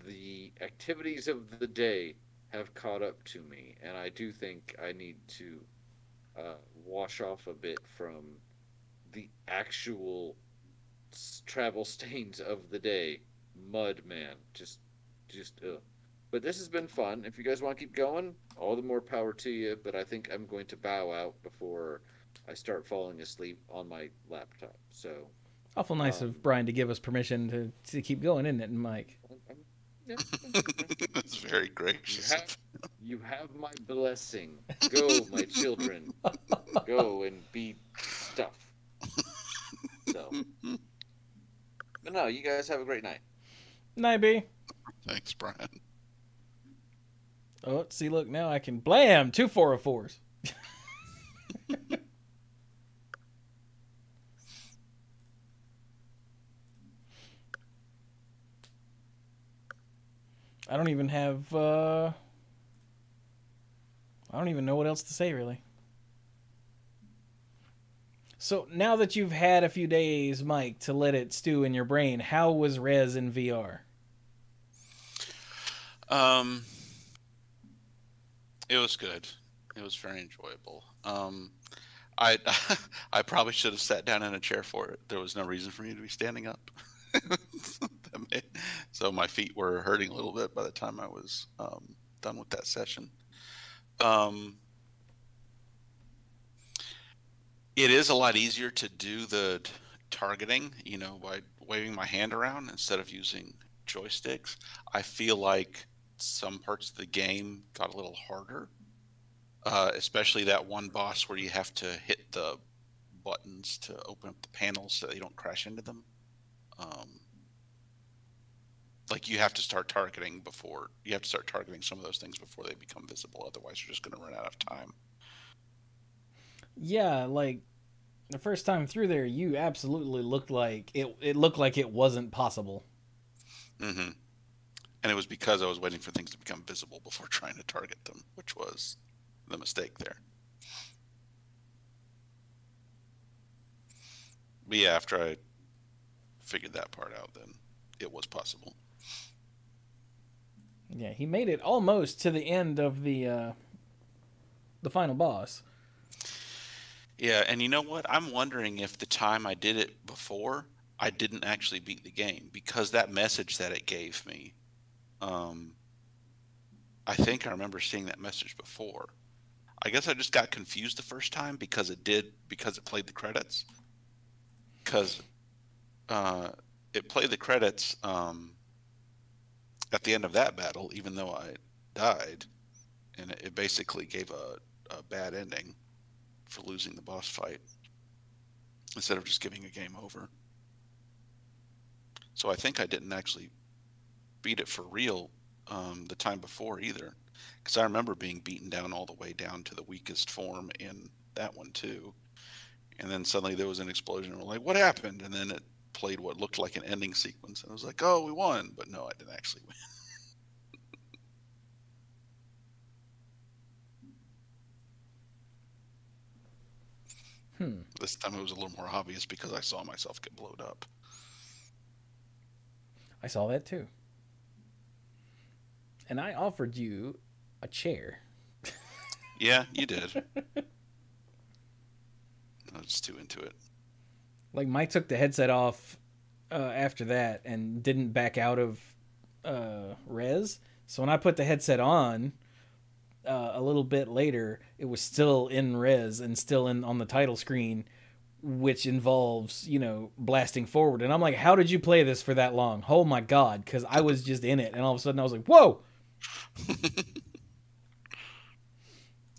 The activities of the day have caught up to me, and I do think I need to wash off a bit from the actual travel stains of the day. Mud, man, just ugh. But this has been fun. If you guys want to keep going, all the more power to you. But I think I'm going to bow out before I start falling asleep on my laptop. So, Awful nice of Brian to give us permission to keep going, isn't it, Mike? I'm, yeah, That's very you gracious. have you have my blessing. Go, my children. Go and be stuff. So, but no, you guys have a great night. Night, B. Thanks, Brian. Oh, see, look, now I can blam 2 404s. I don't even have, I don't even know what else to say, really. So now that you've had a few days, Mike, to let it stew in your brain, how was Rez in VR? It was good. It was very enjoyable. I I probably should have sat down in a chair for it. There was no reason for me to be standing up. So my feet were hurting a little bit by the time I was done with that session. It is a lot easier to do the targeting, by waving my hand around instead of using joysticks. I feel like some parts of the game got a little harder, especially that one boss where you have to hit the buttons to open up the panels so they don't crash into them. Like you have to start targeting some of those things before they become visible. Otherwise, you're just going to run out of time. Yeah, like the first time through there, you absolutely looked like it looked like it wasn't possible. Mm-hmm. And it was because I was waiting for things to become visible before trying to target them, which was the mistake there. But yeah, after I figured that part out, then it was possible. Yeah, he made it almost to the end of the final boss. Yeah, and you know what? I'm wondering if the time I did it before, I didn't actually beat the game because that message that it gave me, I think I remember seeing that message before. I guess I just got confused the first time because it played the credits. Because it played the credits at the end of that battle, even though I died, and it basically gave a bad ending for losing the boss fight instead of just giving a game over. So I think I didn't actually beat it for real the time before either, because I remember being beaten down all the way down to the weakest form in that one too. And then suddenly there was an explosion, and we're like, what happened? And then it played what looked like an ending sequence, and I was like, oh, we won. But no, I didn't actually win. This time it was a little more obvious because I saw myself get blowed up. I saw that too. And I offered you a chair. Yeah, you did. I was too into it. Like, Mike took the headset off after that and didn't back out of Rez. So when I put the headset on a little bit later, it was still in Rez and still on the title screen, which involves, blasting forward. And I'm like, how did you play this for that long? Oh my God. Because I was just in it. And all of a sudden I was like, whoa.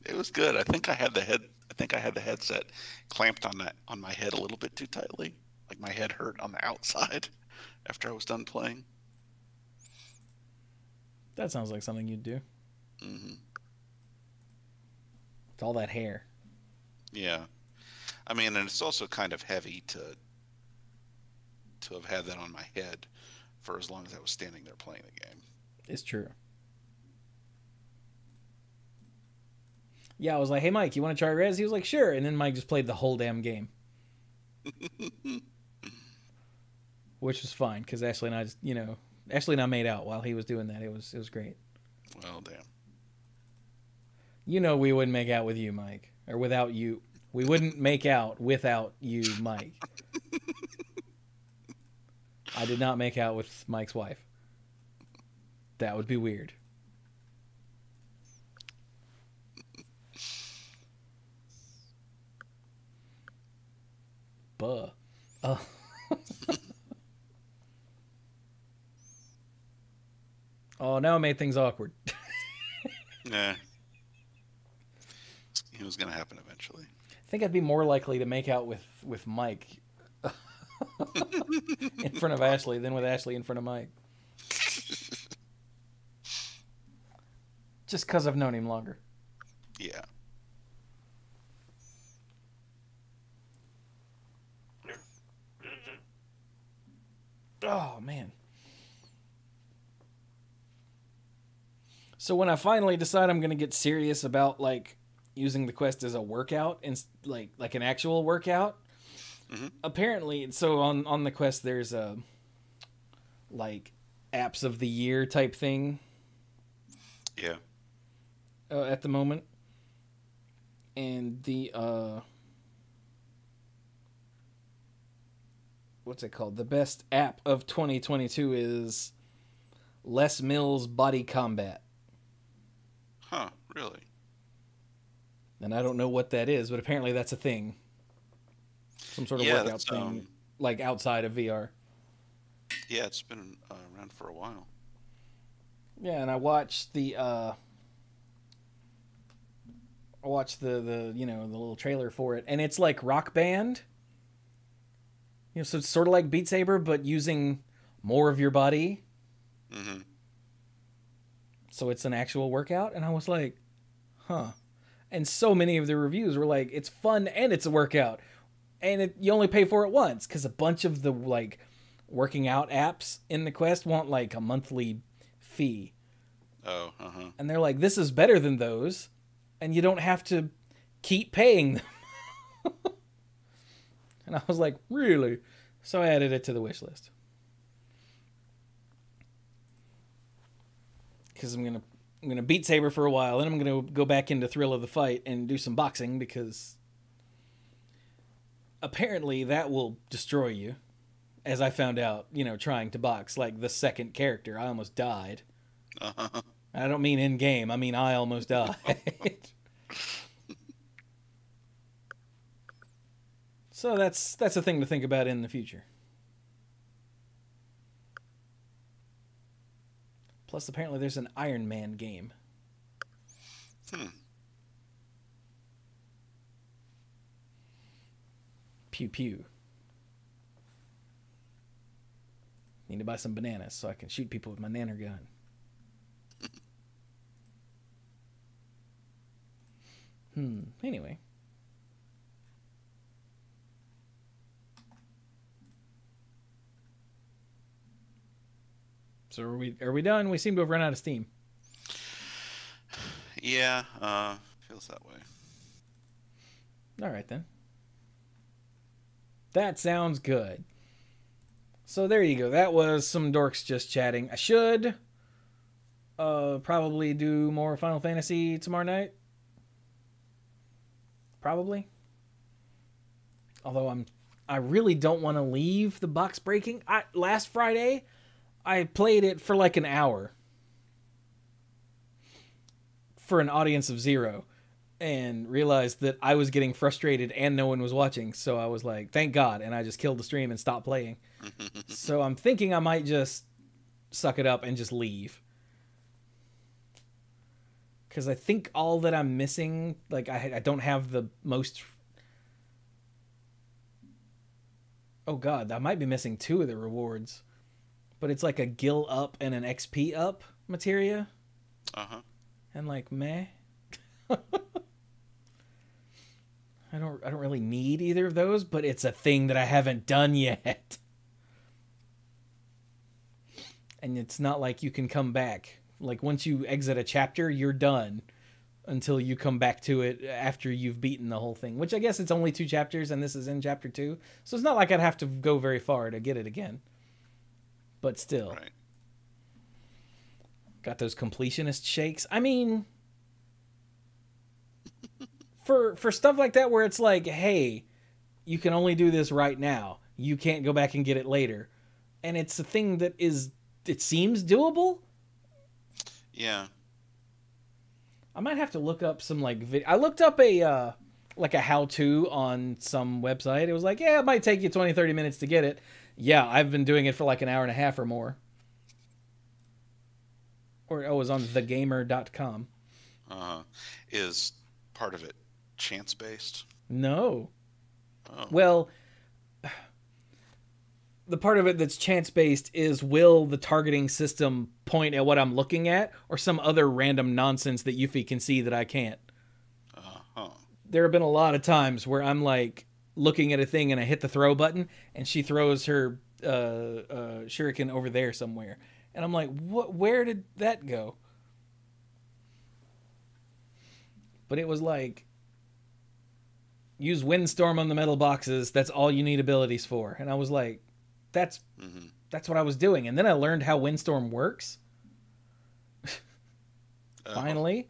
It was good. I think I had the headset clamped on my head a little bit too tightly. Like my head hurt on the outside after I was done playing. That sounds like something you'd do. Mm-hmm. It's all that hair. Yeah. I mean, and it's also kind of heavy to have had that on my head for as long as I was standing there playing the game. It's true. Yeah, I was like, hey, Mike, you want to try Rez? He was like, sure. And then Mike just played the whole damn game. which was fine because Ashley and I just, Ashley and I made out while he was doing that. It was great. Well, damn. We wouldn't make out with you, Mike, or without you. We wouldn't make out without you, Mike. I did not make out with Mike's wife. That would be weird. Buh. Oh, now I made things awkward. Yeah. It was going to happen eventually. I think I'd be more likely to make out with Mike in front of Ashley than with Ashley in front of Mike. Just because I've known him longer. Yeah. Oh, man. So when I finally decide I'm going to get serious about, like, using the quest as a workout, and like an actual workout, apparently, so on the quest there's a, like, apps of the year type thing. Yeah. At the moment. And the, what's it called? The best app of 2022 is Les Mills Body Combat. Huh, really? And I don't know what that is, but apparently that's a thing. Some sort of workout thing, like outside of VR. Yeah, it's been around for a while. Yeah, and I watched the the little trailer for it, and it's like Rock Band. So it's sort of like Beat Saber, but using more of your body. Mm-hmm. So it's an actual workout, and I was like, huh. And so many of the reviews were like, it's fun and it's a workout. And you only pay for it once, because a bunch of the, like, working out apps in the Quest want, like, a monthly fee. Oh, uh-huh. And they're like, this is better than those, and you don't have to keep paying them. And I was like, really? So I added it to the wish list. Because I'm gonna beat Saber for a while, and I'm gonna go back into Thrill of the Fight and do some boxing, because apparently that will destroy you. As I found out, trying to box, like, the second character, I almost died. Uh-huh. I don't mean in game. I mean I almost died. So that's a thing to think about in the future. Plus, apparently, there's an Iron Man game. Pew pew. Need to buy some bananas so I can shoot people with my nanner gun. Anyway. So are we done? We seem to have run out of steam. Yeah, feels that way. All right, then. That sounds good. So there you go. That was some dorks just chatting. I should probably do more Final Fantasy tomorrow night. Probably. Although I really don't want to leave the box breaking. Last Friday, I played it for like an hour for an audience of 0 and realized that I was getting frustrated and no one was watching. So I was like, thank God. And I just killed the stream and stopped playing. So I'm thinking I might just suck it up and just leave. Because I think all that I'm missing, like, I don't have the most... Oh, God, I might be missing 2 of the rewards. But it's like a gil up and an XP up materia. Uh-huh. And, like, meh. I don't really need either of those, but it's a thing that I haven't done yet. And it's not like you can come back. Like, once you exit a chapter, you're done until you come back to it after you've beaten the whole thing. Which I guess it's only 2 chapters, and this is in chapter 2. So it's not like I'd have to go very far to get it again. but still. Right. Got those completionist shakes. I mean, for stuff like that where it's like, hey, you can only do this right now. You can't go back and get it later. And it's a thing that it seems doable. Yeah. I might have to look up some like I looked up a how-to on some website. It was like, yeah, it might take you 20-30 minutes to get it. Yeah, I've been doing it for like an hour and a half or more. Or it was on thegamer.com. Is part of it chance-based? No. Oh. Well, the part of it that's chance-based is, will the targeting system point at what I'm looking at, or some other random nonsense that Yuffie can see that I can't? There have been a lot of times where I'm like looking at a thing and I hit the throw button and she throws her shuriken over there somewhere. And I'm like, what? Where did that go? But it was like, use Windstorm on the metal boxes. That's all you need abilities for. And I was like, that's what I was doing. And then I learned how Windstorm works. Finally.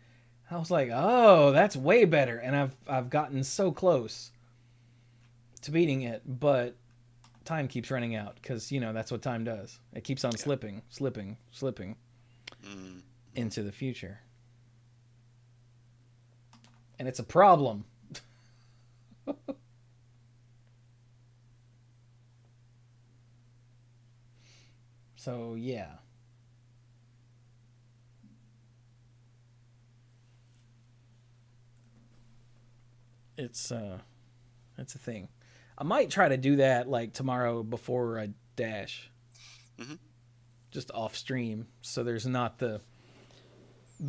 I was like, oh, that's way better. And I've gotten so close to beating it, but time keeps running out because, that's what time does. It keeps on slipping into the future. And it's a problem. So, yeah. It's a thing. I might try to do that like tomorrow before I dash. Just off stream, so there's not the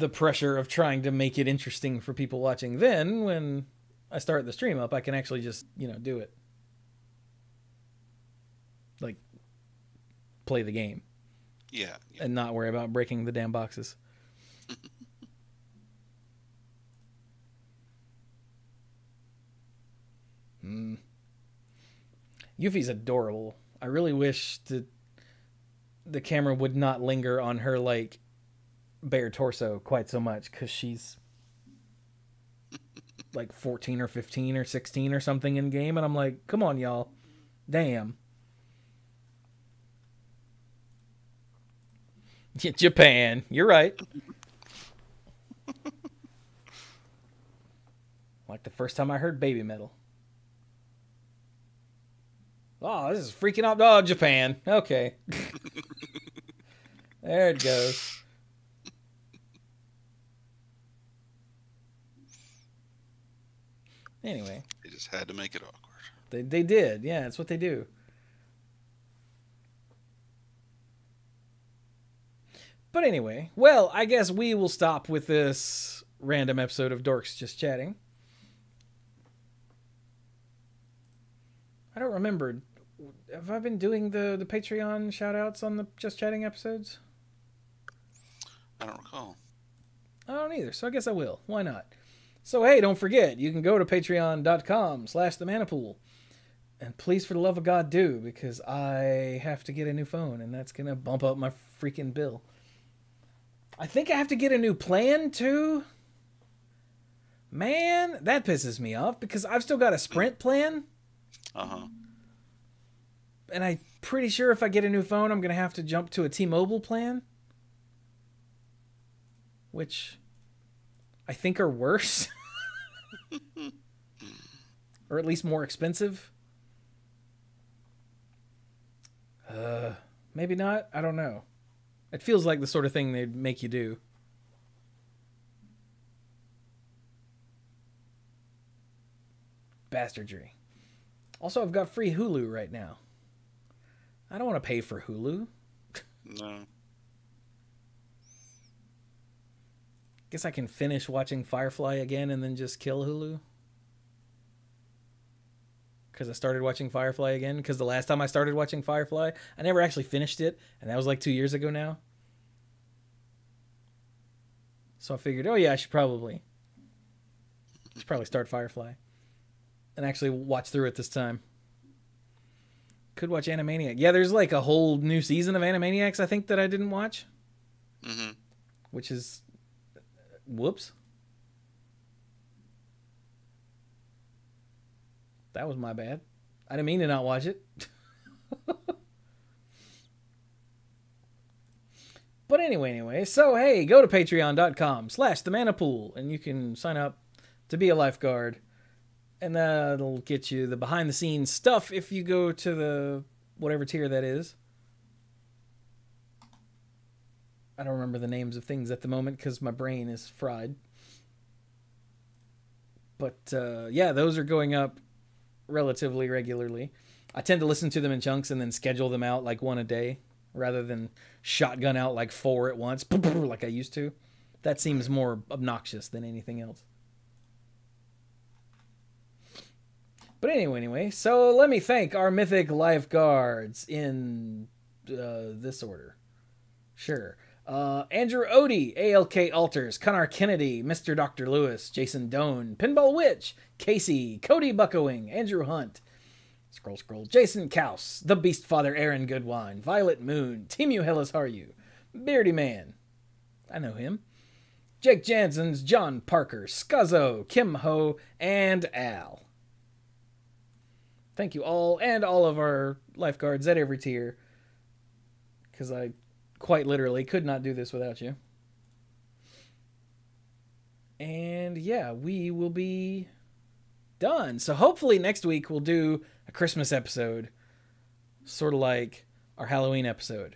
pressure of trying to make it interesting for people watching. Then when I start the stream up, I can actually just, do it. Like, play the game. Yeah. And not worry about breaking the damn boxes. Yuffie's adorable. I really wish that the camera would not linger on her, like, bare torso quite so much, because she's like 14 or 15 or 16 or something in game, and I'm like, come on, y'all. Damn. Japan. You're right. Like the first time I heard baby metal. Oh, this is freaking out. Oh, Japan. Okay. There it goes. Anyway. They just had to make it awkward. They did. Yeah, that's what they do. But anyway, well, I guess we will stop with this random episode of Dorks Just Chatting. I don't remember. Have I been doing the Patreon shout-outs on the Just Chatting episodes? I don't recall. I don't either, so I guess I will. Why not? So, hey, don't forget, you can go to patreon.com/themanapool. And please, for the love of God, do, because I have to get a new phone, and that's going to bump up my freaking bill. I think I have to get a new plan, too. Man, that pisses me off, because I've still got a Sprint plan. And I'm pretty sure if I get a new phone, I'm going to have to jump to a T-Mobile plan. Which I think are worse. Or at least more expensive. Maybe not. I don't know. It feels like the sort of thing they'd make you do. Bastardry. Also, I've got free Hulu right now. I don't want to pay for Hulu. No. Guess I can finish watching Firefly again and then just kill Hulu. Because I started watching Firefly again. Because the last time I started watching Firefly, I never actually finished it. And that was like 2 years ago now. So I figured, oh yeah, I should probably start Firefly. And actually watch through it this time. Could watch Animaniac. Yeah, there's like a whole new season of Animaniacs, I think, that I didn't watch. Mm-hmm. Which is... Whoops. That was my bad. I didn't mean to not watch it. But anyway, so hey, go to patreon.com/themanapool and you can sign up to be a lifeguard. And that'll get you the behind the scenes stuff if you go to the whatever tier that is. I don't remember the names of things at the moment because my brain is fried. But yeah, those are going up relatively regularly. I tend to listen to them in chunks and then schedule them out like one a day rather than shotgun out like 4 at once like I used to. That seems more obnoxious than anything else. But anyway, so let me thank our mythic lifeguards in this order. Sure. Andrew Odie, ALK Alters, Connor Kennedy, Mr. Dr. Lewis, Jason Doan, Pinball Witch, Casey, Cody Buckowing, Andrew Hunt, Scroll, Jason Kaus, The Beast Father Aaron Goodwine, Violet Moon, Timu Hellas Haryu, Beardy Man, I know him, Jake Jansons, John Parker, Scuzzo, Kim Ho, and Al. Thank you all, and all of our lifeguards at every tier, because I quite literally could not do this without you. And yeah, we will be done. So hopefully next week we'll do a Christmas episode, sort of like our Halloween episode.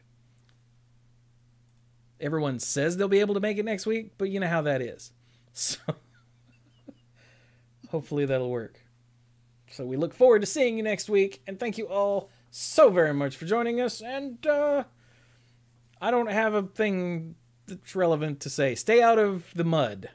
Everyone says they'll be able to make it next week, but you know how that is. So hopefully that'll work. So we look forward to seeing you next week, and thank you all so very much for joining us. And I don't have a thing that's relevant to say. Stay out of the mud.